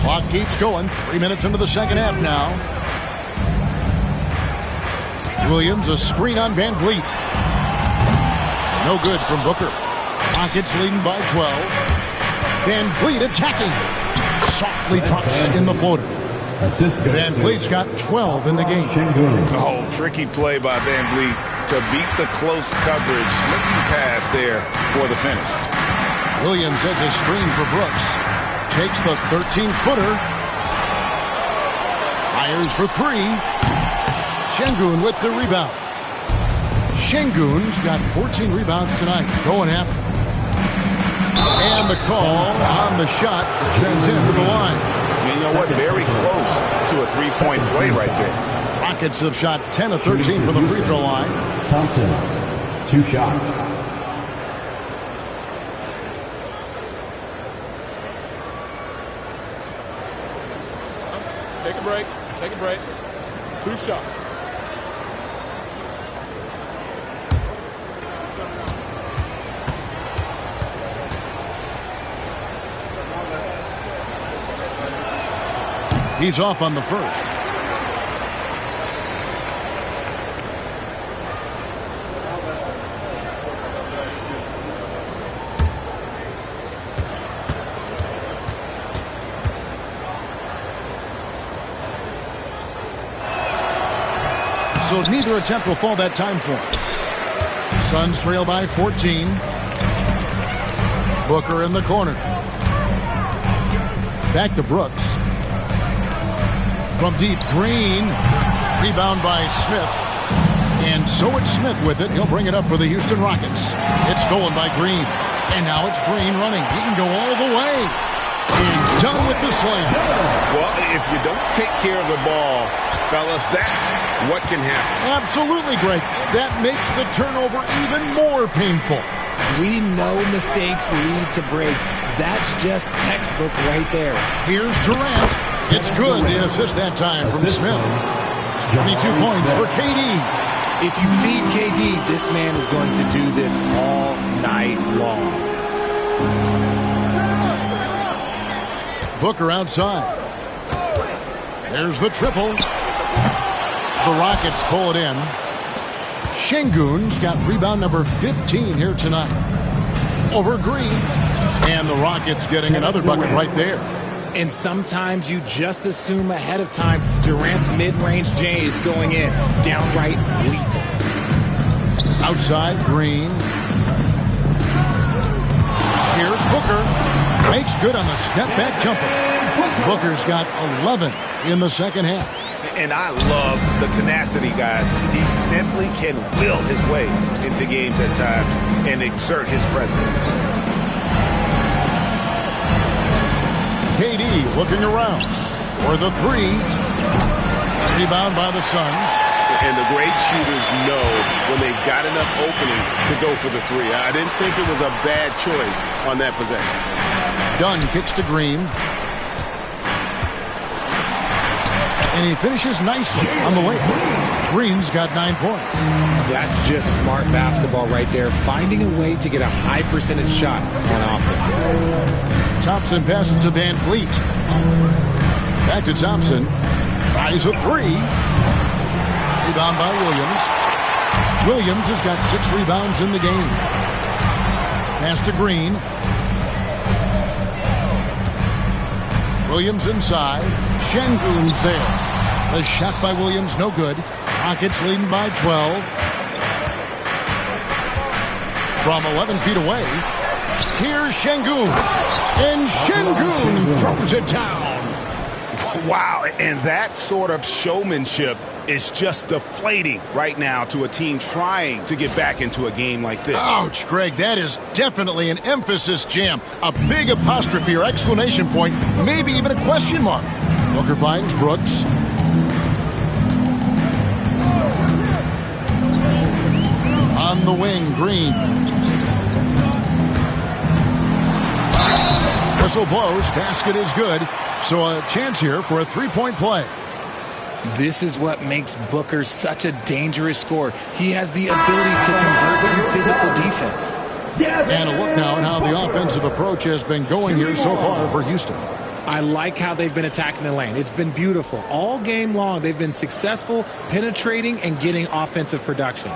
Clock keeps going. 3 minutes into the second half now. Williams, a screen on Van Vliet. No good from Booker. Rockets leading by 12. Van Vliet attacking. Softly drops in the floater. Van Vliet's got 12 in the game. Oh, tricky play by Van Vliet to beat the close coverage. Slipping pass there for the finish. Williams has a screen for Brooks. Takes the 13-footer. Fires for three. Şengün with the rebound. Şengün's got 14 rebounds tonight. Going after. And the call on the shot that sends him to the line. And you know what? Very close to a three-point play right there. Rockets have shot 10 of 13 from the free throw line. Thompson, 2 shots. Take a break. Take a break. 2 shots. He's off on the first. so neither attempt will fall that time for him. Suns trail by 14. Booker in the corner. Back to Brooks. From deep, Green. Rebound by Smith. And so it's Smith with it. He'll bring it up for the Houston Rockets. It's stolen by Green. And now it's Green running. He can go all the way. And done with the slam. Well, if you don't take care of the ball, fellas, that's what can happen. Absolutely, Greg. That makes the turnover even more painful. We know mistakes lead to breaks. That's just textbook right there. Here's Durant. It's good. The assist that time from Smith. 22 points for KD. If you feed KD, this man is going to do this all night long. Booker outside. There's the triple. The Rockets pull it in. Şengün's got rebound number 15 here tonight. Over Green. And the Rockets getting another bucket right there. And sometimes you just assume ahead of time Durant's mid-range J is going in. Downright lethal. Outside, Green. Here's Booker. Makes good on the step-back jumper. Booker's got 11 in the second half. And I love the tenacity, guys. He simply can will his way into games at times and exert his presence. KD looking around for the three. Rebound by the Suns. And the great shooters know when they've got enough opening to go for the three. I didn't think it was a bad choice on that possession. Dunn kicks to Green. And he finishes nicely on the layup. Green's got 9 points. That's just smart basketball right there. Finding a way to get a high percentage shot on offense. Thompson passes to Van Fleet. Back to Thompson. Tries a three. Rebound by Williams. Williams has got 6 rebounds in the game. Pass to Green. Williams inside. Şengün's there. The shot by Williams, no good. Rockets leading by 12. From 11 feet away, here's Şengün. And Şengün throws it down. Wow, and that sort of showmanship is just deflating right now to a team trying to get back into a game like this. Ouch, Greg, that is definitely an emphasis jam. A big apostrophe or exclamation point, maybe even a question mark. Booker finds Brooks. On the wing, Green. Whistle blows, basket is good. So a chance here for a three-point play. This is what makes Booker such a dangerous scorer. He has the ability to convert through physical defense. And a look now at how the offensive approach has been going here so far for Houston. I like how they've been attacking the lane. It's been beautiful. All game long, they've been successful, penetrating and getting offensive production.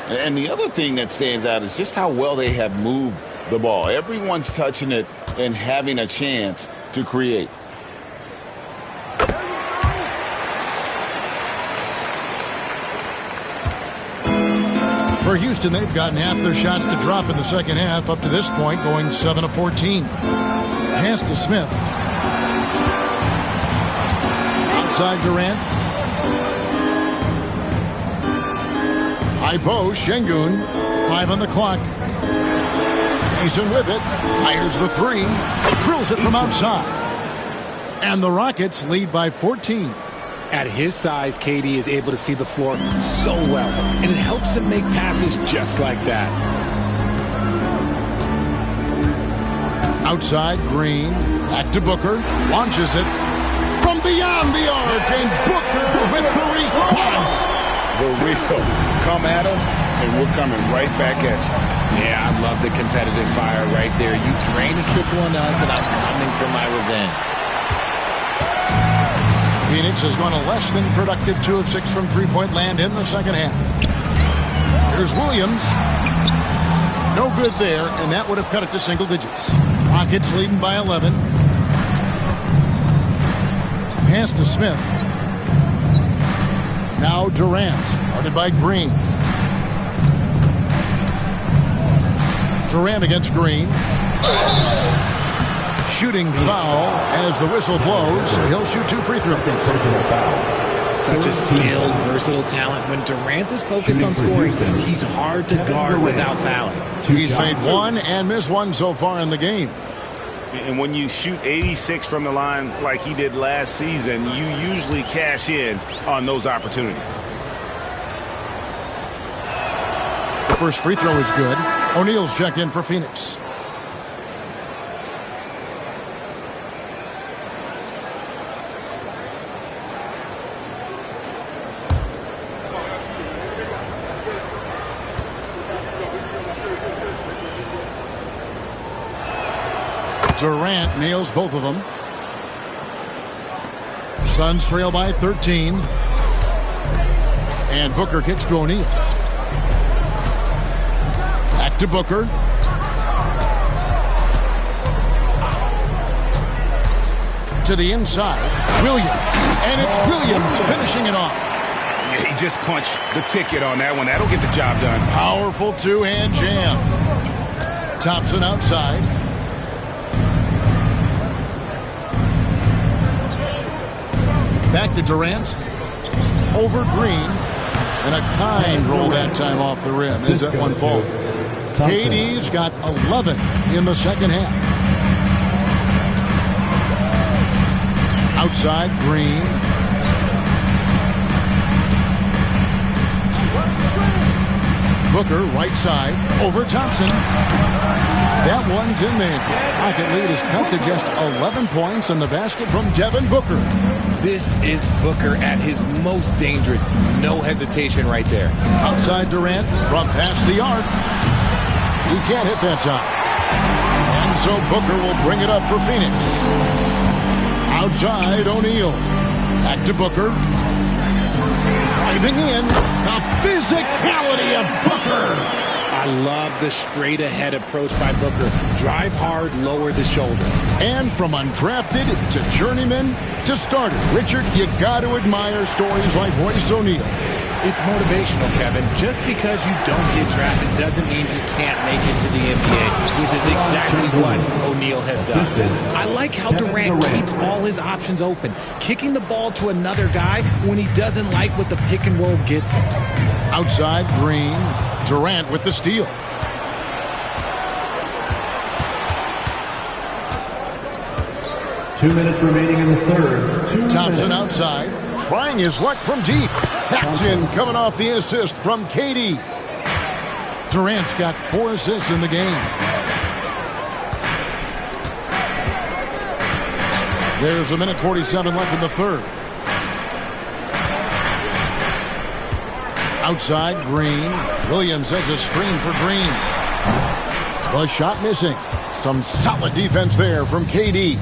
And the other thing that stands out is just how well they have moved the ball. Everyone's touching it and having a chance to create. For Houston, they've gotten half their shots to drop in the second half up to this point, going 7 of 14. Pass to Smith. Outside Durant. High post, Şengün. 5 on the clock. Mason with it. Fires the three. Drills it from outside. And the Rockets lead by 14. At his size, KD is able to see the floor so well, and it helps him make passes just like that. Outside, Green. Back to Booker. Launches it from beyond the arc, and Booker with the response. The real. Come at us, and we're coming right back at you. Yeah, I love the competitive fire right there. You drain a triple on us, and I'm coming for my revenge. Phoenix has gone a less than productive 2 of 6 from three-point land in the second half. Here's Williams. No good there, and that would have cut it to single digits. Rockets leading by 11. Pass to Smith. Now Durant Guarded by Green. Durant against Green. Shooting foul as the whistle blows. He'll shoot 2 free throws. Such a skilled, versatile talent. When Durant is focused on scoring, he's hard to guard without fouling. He's made 1 and missed 1 so far in the game. And when you shoot 86 from the line like he did last season, you usually cash in on those opportunities. The first free throw is good. O'Neal's checked in for Phoenix. Durant nails both of them. Suns trail by 13. And Booker kicks to O'Neal. Back to Booker. To the inside. Williams. And it's Williams finishing it off. Yeah, he just punched the ticket on that one. That'll get the job done. Powerful two-hand jam. Thompson outside. Back to Durant. Over Green. And a kind roll that time off the rim as that one falls. KD's got 11 in the second half. Outside Green. Booker right side over Thompson. That one's in there. Rocket lead is cut to just 11 points and the basket from Devin Booker. This is Booker at his most dangerous. No hesitation right there. Outside Durant from past the arc. He can't hit that time. And so Booker will bring it up for Phoenix. Outside O'Neal. Back to Booker. Driving in. The physicality of Booker. I love the straight-ahead approach by Booker. Drive hard, lower the shoulder. And from undrafted to journeyman to starter, Richard, you got to admire stories like Royce O'Neal. It's motivational, Kevin. Just because you don't get drafted doesn't mean you can't make it to the NBA, which is exactly what O'Neal has done. I like how Durant keeps all his options open, kicking the ball to another guy when he doesn't like what the pick and roll gets him. Outside Green. Durant with the steal. Two minutes remaining in the third. Thompson outside, trying his luck from deep. That's in, coming off the assist from KD. Durant's got 4 assists in the game. There's 1:47 left in the third. Outside Green. Williams has a screen for Green. The shot missing. Some solid defense there from KD.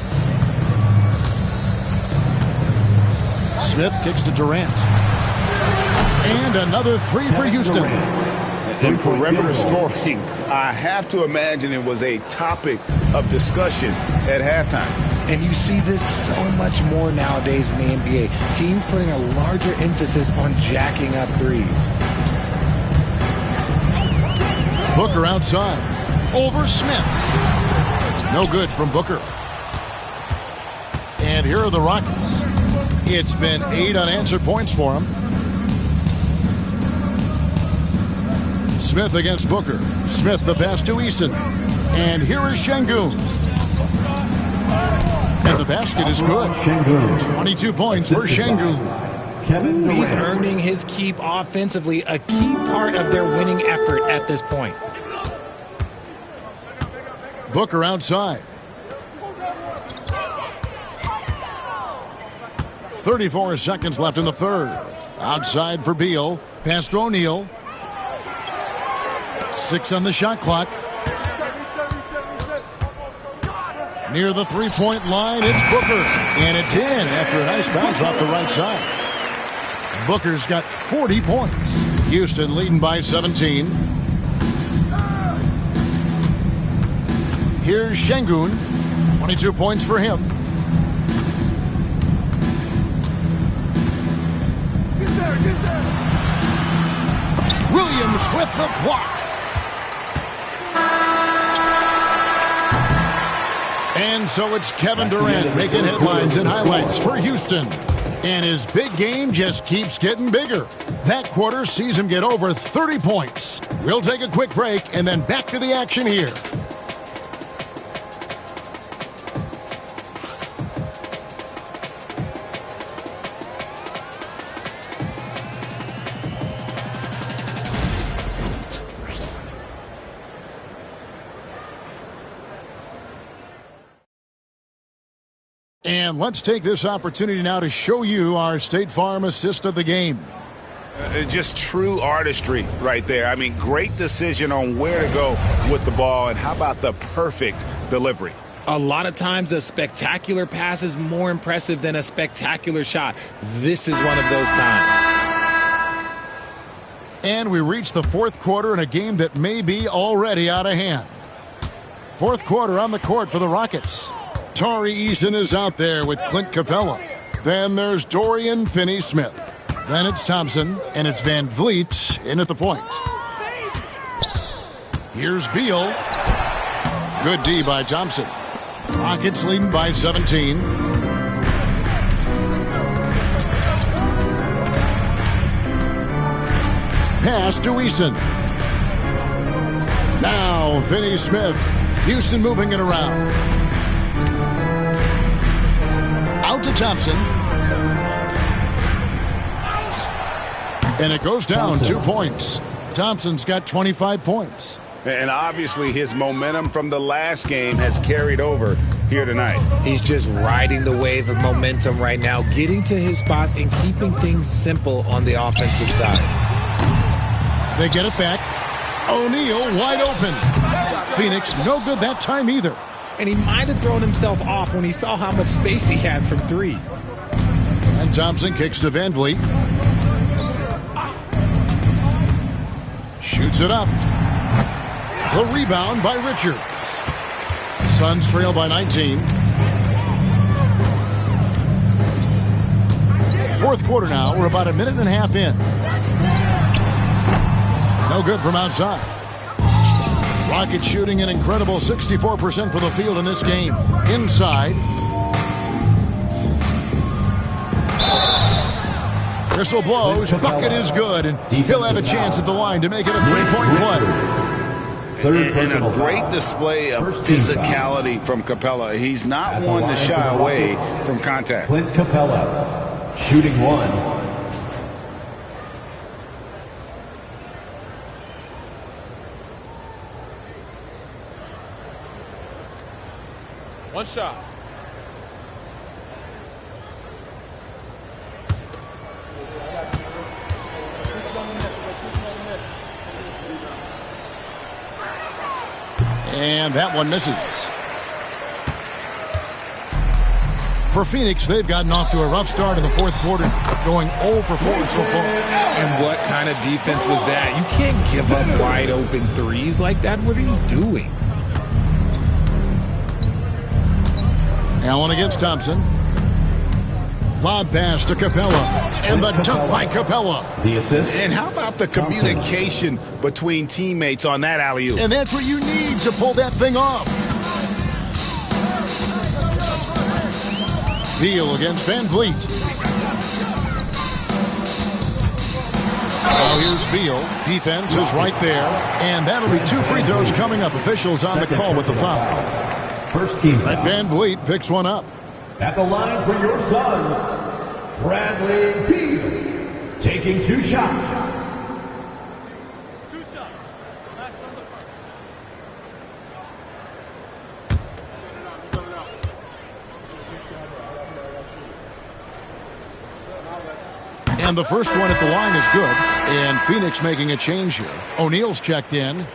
Smith kicks to Durant. And another 3 for Houston. In perimeter scoring, I have to imagine it was a topic of discussion at halftime. And you see this so much more nowadays in the NBA. Teams putting a larger emphasis on jacking up threes. Booker outside. Over Smith. No good from Booker. And here are the Rockets. It's been 8 unanswered points for them. Smith against Booker. Smith the pass to Easton. And here is Şengün. And the basket is good. 22 points for Şengün. He's earning his keep offensively, a key part of their winning effort at this point. Booker outside. 34 seconds left in the third. Outside for Beal. Pass to O'Neal. 6 on the shot clock. Near the three-point line, it's Booker. And it's in after a nice bounce off the right side. Booker's got 40 points. Houston leading by 17. Here's Şengün. 22 points for him. Williams with the block. And so it's Kevin Durant making headlines and highlights for Houston. And his big game just keeps getting bigger. That quarter sees him get over 30 points. We'll take a quick break and then back to the action here. And let's take this opportunity now to show you our State Farm assist of the game. Just true artistry right there. I mean, great decision on where to go with the ball, and how about the perfect delivery? A lot of times a spectacular pass is more impressive than a spectacular shot. This is one of those times. And we reach the fourth quarter in a game that may be already out of hand. Fourth quarter on the court for the Rockets. Tari Eason is out there with Clint Capella. Then there's Dorian Finney-Smith. Then it's Thompson, and it's Van Vliet in at the point. Here's Beal. Good D by Thompson. Rockets leading by 17. Pass to Eason. Now Finney-Smith. Houston moving it around. Out to Thompson. And it goes down 2 points. Thompson's got 25 points. And obviously his momentum from the last game has carried over here tonight. He's just riding the wave of momentum right now, getting to his spots and keeping things simple on the offensive side. They get it back. O'Neal wide open. Phoenix no good that time either. And he might have thrown himself off when he saw how much space he had from three. And Thompson kicks to Van Vliet. Shoots it up. The rebound by Richard. Suns trail by 19. Fourth quarter now. We're about a minute and a half in. No good from outside. Rockets shooting an incredible 64% for the field in this game. Inside. Whistle blows. Bucket is good. And he'll have a chance at the line to make it a three-point play. And a great display of physicality from Capella. He's not one to shy away from contact. Clint Capella, shooting one. One shot. And that one misses. For Phoenix, they've gotten off to a rough start in the fourth quarter, going 0 for 4 so far. And what kind of defense was that? You can't give up wide open threes like that. What are you doing? Allen against Thompson. Lob pass to Capella. And the dunk by Capella. The assist. And how about the communication between teammates on that alley-oop? And that's what you need to pull that thing off. Beal against Van Vliet. Now here's Beal. Defense is right there. And that'll be 2 free throws coming up. Officials on the call with the foul. First team foul. Van Vliet picks one up. At the line for your Suns, Bradley Beal, taking 2 shots. 2 shots. That's on the first. And the first one at the line is good. And Phoenix making a change here. O'Neal's checked in.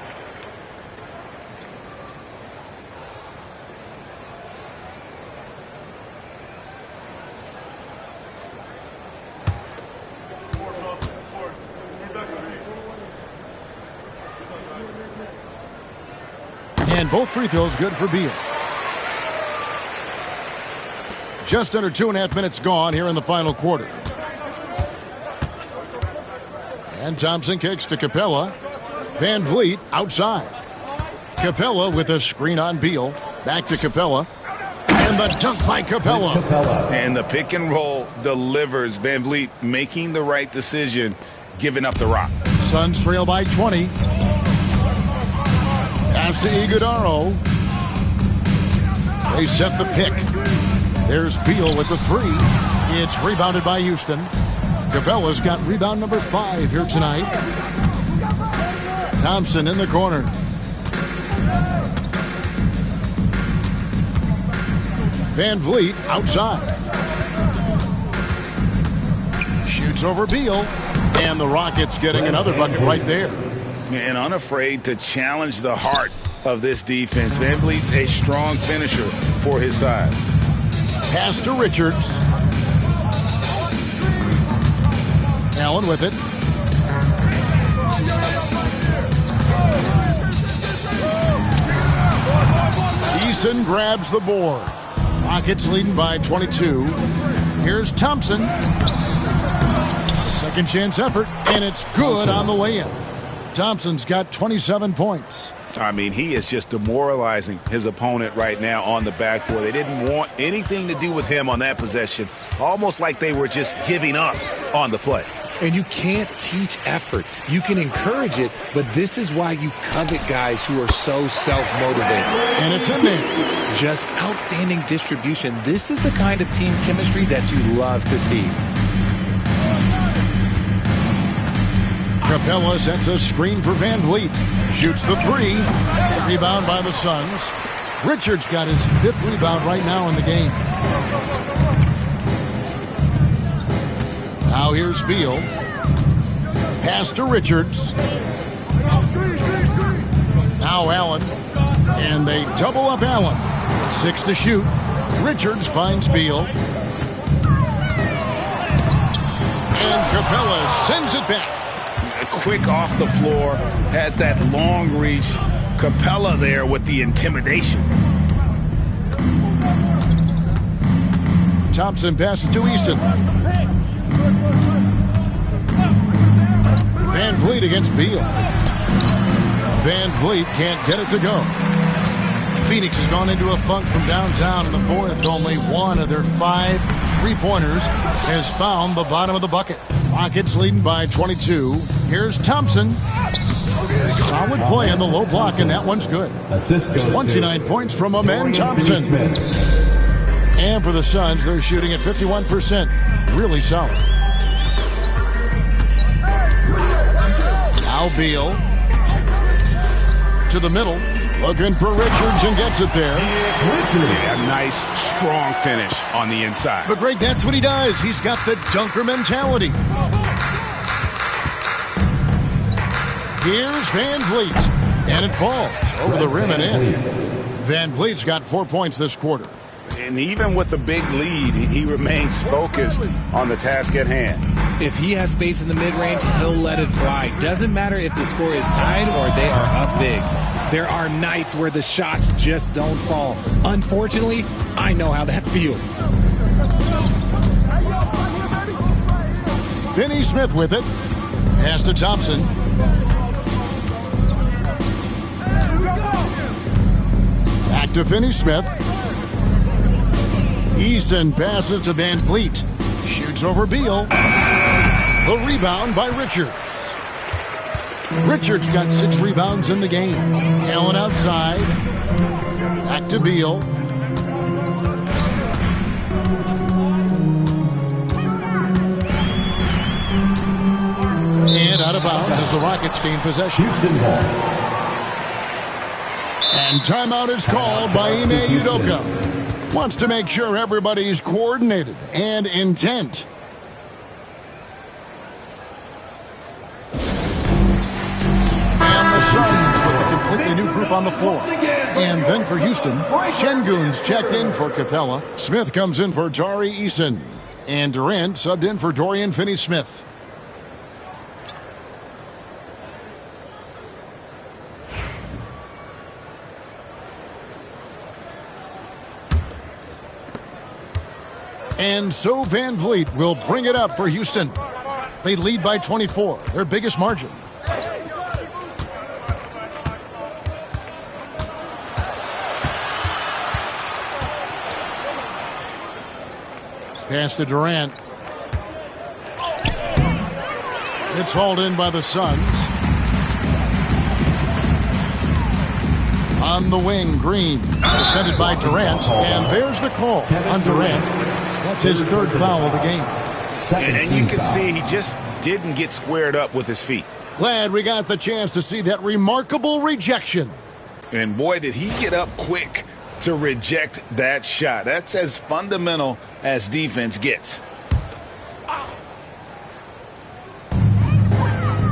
And both free throws good for Beal. Just under 2.5 minutes gone here in the final quarter. And Thompson kicks to Capella. Van Vliet outside. Capella with a screen on Beal. Back to Capella. And the dunk by Capella. And the pick and roll delivers. Van Vliet making the right decision, giving up the rock. Suns trail by 20. Pass to Iguodaro. They set the pick. There's Beal with the three. It's rebounded by Houston. Capella's got rebound number 5 here tonight. Thompson in the corner. Van Vliet outside. Shoots over Beal. And the Rockets getting another bucket right there. And unafraid to challenge the heart of this defense. Van Vliet's a strong finisher for his side. Pass to Richards. Allen with it. Eason grabs the board. Rockets leading by 22. Here's Thompson. Second chance effort, and it's good on the way in. Thompson's got 27 points. I mean, he is just demoralizing his opponent right now on the backboard. They didn't want anything to do with him on that possession. Almost like they were just giving up on the play. And you can't teach effort. You can encourage it, but this is why you covet guys who are so self-motivated. And it's in there. Just outstanding distribution. This is the kind of team chemistry that you love to see. Capella sets a screen for Van Vliet. Shoots the three. Rebound by the Suns. Richards got his 5th rebound right now in the game. Now here's Beal. Pass to Richards. Now Allen. And they double up Allen. 6 to shoot. Richards finds Beal. And Capella sends it back. Quick off the floor, has that long reach. Capella there with the intimidation. Thompson passes to Easton. Van Vliet against Beal. Van Vliet can't get it to go. Phoenix has gone into a funk from downtown in the 4th. Only one of their 5 3-pointers has found the bottom of the bucket. Rockets leading by 22. Here's Thompson. Solid play on the low block, and that one's good. 29 points from Amen Thompson. And for the Suns, they're shooting at 51%. Really solid. Now Beal. To the middle. Looking for Richards and gets it there. Yeah, nice, strong finish on the inside. But Greg, that's what he does. He's got the dunker mentality. Here's Van Vliet. And it falls over the rim and in. Van Vliet's got 4 points this quarter. And even with the big lead, he remains focused on the task at hand. If he has space in the mid-range, he'll let it fly. Doesn't matter if the score is tied or they are up big. There are nights where the shots just don't fall. Unfortunately, I know how that feels. Finney Smith with it. Pass to Thompson. Back to Finney Smith. Easton passes to Van Vliet. Shoots over Beal. The rebound by Richards. Richards got 6 rebounds in the game. Allen outside. Back to Beal. And out of bounds as the Rockets gain possession. And timeout is called by Ime Udoka. Wants to make sure everybody's coordinated and intent. Suns with a completely new group on the floor. And then for Houston, Şengün's checked in for Capella. Smith comes in for Tari Eason. And Durant subbed in for Dorian Finney-Smith. And so Van Vliet will bring it up for Houston. They lead by 24, their biggest margin. Pass to Durant. It's hauled in by the Suns. On the wing, Green. Defended by Durant. And there's the call on Durant. That's his third foul of the game. And you can see he just didn't get squared up with his feet. Glad we got the chance to see that remarkable rejection. And boy, did he get up quick to reject that shot. That's as fundamental as defense gets.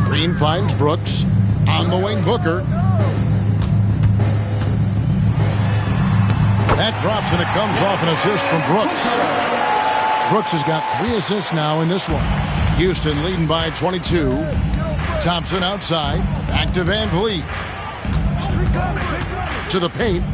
Green finds Brooks. On the wing, Booker. That drops and it comes off an assist from Brooks. Brooks has got 3 assists now in this one. Houston leading by 22. Thompson outside. Back to Van Vliet. To the paint.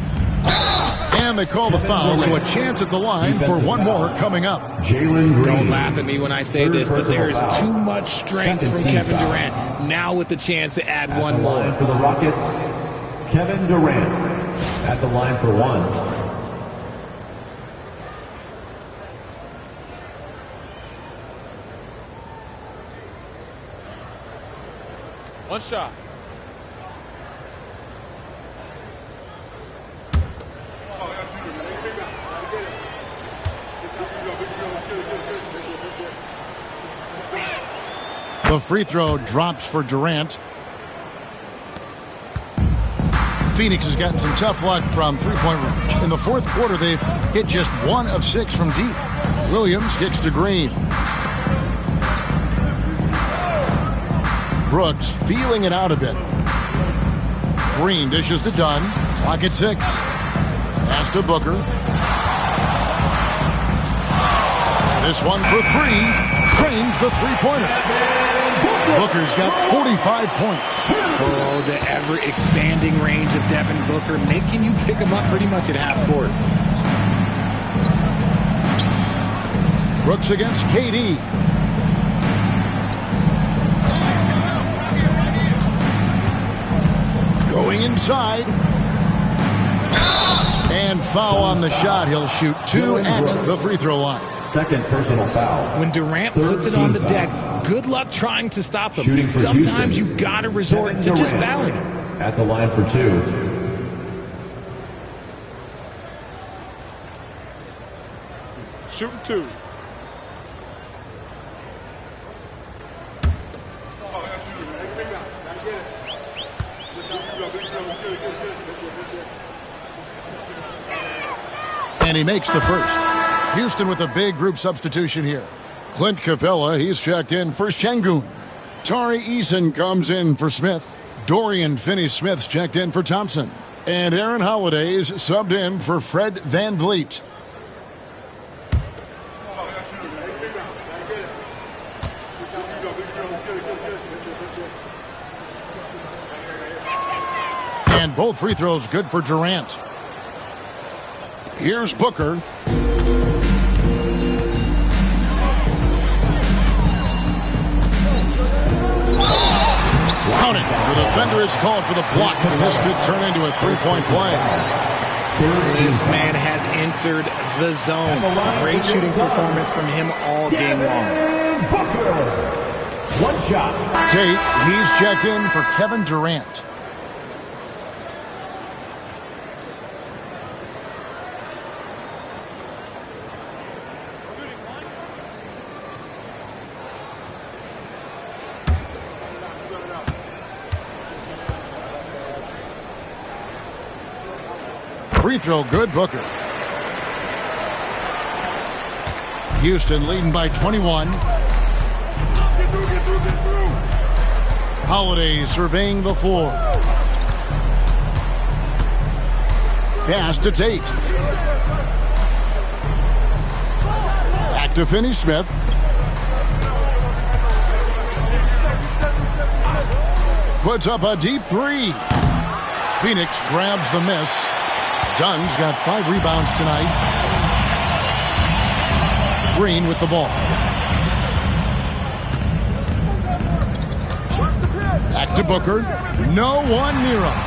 And they call the foul, so a chance at the line for one more coming up. Don't laugh at me when I say this, but there is too much strength from Kevin Durant. Now with the chance to add one more. For the Rockets, Kevin Durant at the line for one. One shot. The free throw drops for Durant. Phoenix has gotten some tough luck from three-point range. In the fourth quarter, they've hit just 1 of 6 from deep. Williams kicks to Green. Brooks feeling it out a bit. Green dishes to Dunn. Clock at 6. Pass to Booker. This one for 3. Drains the three-pointer. Booker's got 45 points. Oh, the ever-expanding range of Devin Booker, making you pick him up pretty much at half court. Brooks against KD. Going inside. And foul on the shot. He'll shoot 2 at the free throw line. Second personal foul. When Durant puts it on the deck, good luck trying to stop him. Sometimes you got to resort to just fouling him. At the line for 2. Shooting 2. And he makes the first. Houston with a big group substitution here. Clint Capella, he's checked in for Şengün. Tari Eason comes in for Smith. Dorian Finney-Smith's checked in for Thompson. And Aaron Holiday's subbed in for Fred Van Vliet. And both free throws good for Durant. Here's Booker. Count it. The defender is called for the block, and this could turn into a three-point play. This man has entered the zone. Great shooting performance from him all game long. One shot. Tate, he's checked in for Kevin Durant. Free throw good, Booker. Houston leading by 21. Holiday surveying the floor. Pass to Tate. Back to Finney-Smith. Puts up a deep 3. Phoenix grabs the miss. Dunn's got 5 rebounds tonight. Green with the ball. Back to Booker. No one near him.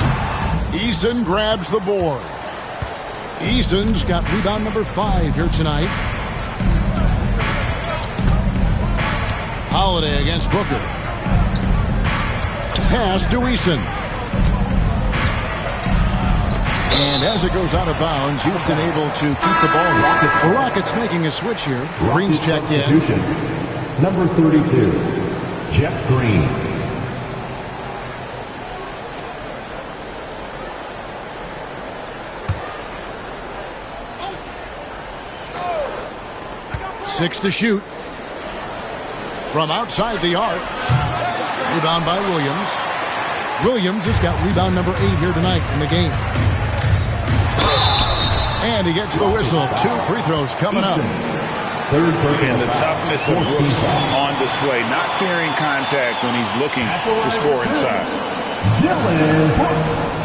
Eason grabs the board. Eason's got rebound number 5 here tonight. Holiday against Booker. Pass to Eason. And as it goes out of bounds, Houston able to keep the ball. The Rockets making a switch here. Green's checked in. Number 32, Jeff Green. Six to shoot. From outside the arc. Rebound by Williams. Williams has got rebound number 8 here tonight in the game. And he gets the whistle. 2 free throws coming up. And the toughness of Brooks on display. Not fearing contact when he's looking to score inside. Dylan Brooks.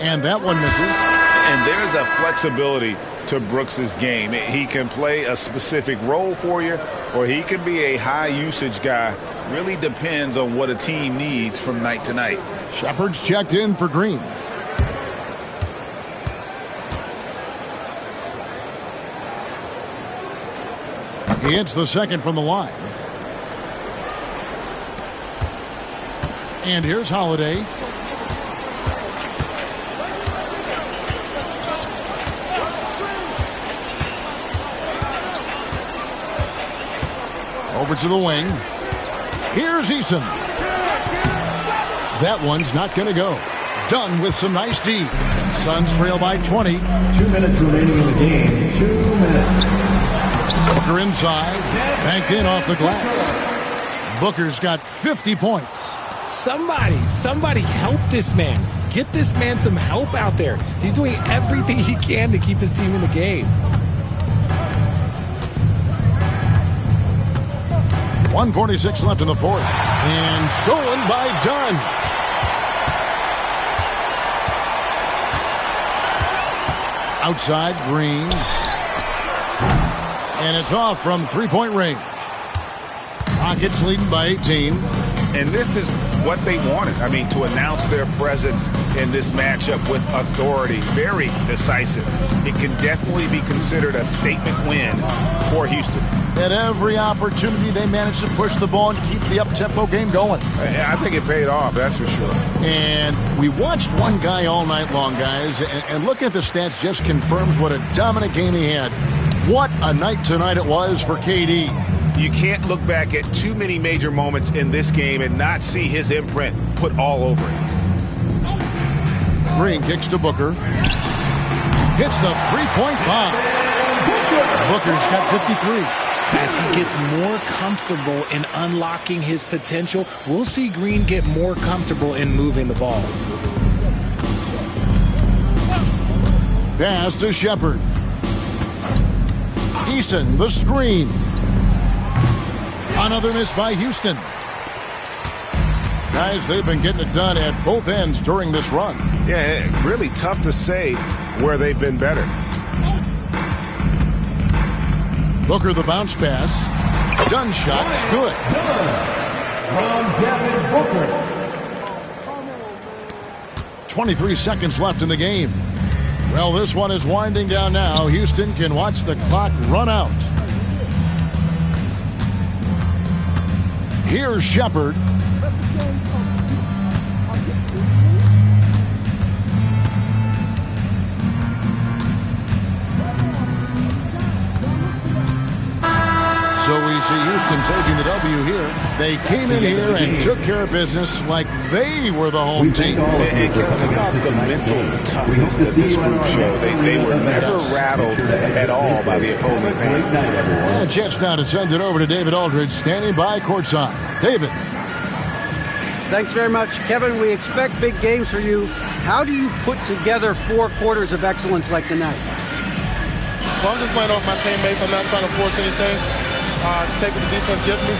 And that one misses. And there's a flexibility to Brooks's game. He can play a specific role for you, or he can be a high-usage guy. Really depends on what a team needs from night to night. Shepard's checked in for Green. He hits the second from the line. And here's Holiday. Over to the wing. Here's Eason. That one's not going to go. Done with some nice D. Suns trail by 20. 2 minutes remaining in the game. 2 minutes. Booker inside. Banked in off the glass. Booker's got 50 points. Somebody help this man. Get this man some help out there. He's doing everything he can to keep his team in the game. 1:46 left in the fourth. And stolen by Dunn. Outside, Green. And it's off from three-point range. Rockets leading by 18. And this is what they wanted. I mean, to announce their presence in this matchup with authority. Very decisive. It can definitely be considered a statement win for Houston. At every opportunity, they managed to push the ball and keep the up-tempo game going. I think it paid off, that's for sure. And we watched one guy all night long, guys, and looking at the stats just confirms what a dominant game he had. What a night tonight it was for KD. You can't look back at too many major moments in this game and not see his imprint put all over it. Green kicks to Booker. Hits the three-point bomb. Booker's got 53. As he gets more comfortable in unlocking his potential, we'll see Green get more comfortable in moving the ball. Pass to Shepard. Eason, the screen. Another miss by Houston. Guys, they've been getting it done at both ends during this run. Yeah, really tough to say where they've been better. Booker the bounce pass. Dunn shot's good. From Devin Booker. 23 seconds left in the game. Well, this one is winding down now. Houston can watch the clock run out. Here's Shepard. So we see Houston taking the W here. They came in here and took care of business like they were the home team. It came about the mental toughness that this group showed. They were never rattled at all by the opposing fans. And Jets now to send it over to David Aldridge, standing by courtside. David. Thanks very much. Kevin, we expect big games for you. How do you put together 4 quarters of excellence like tonight? Well, I'm just playing off my teammates. I'm not trying to force anything. Just take what the defense gives me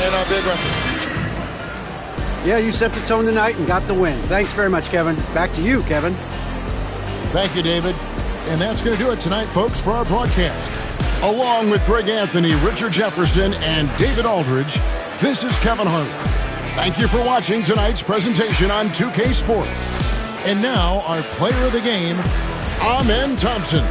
and be aggressive. Yeah, you set the tone tonight and got the win. Thanks very much, Kevin. Back to you, Kevin. Thank you, David. And that's going to do it tonight, folks, for our broadcast. Along with Greg Anthony, Richard Jefferson, and David Aldridge, this is Kevin Harlan. Thank you for watching tonight's presentation on 2K Sports. And now, our player of the game, Amen Thompson.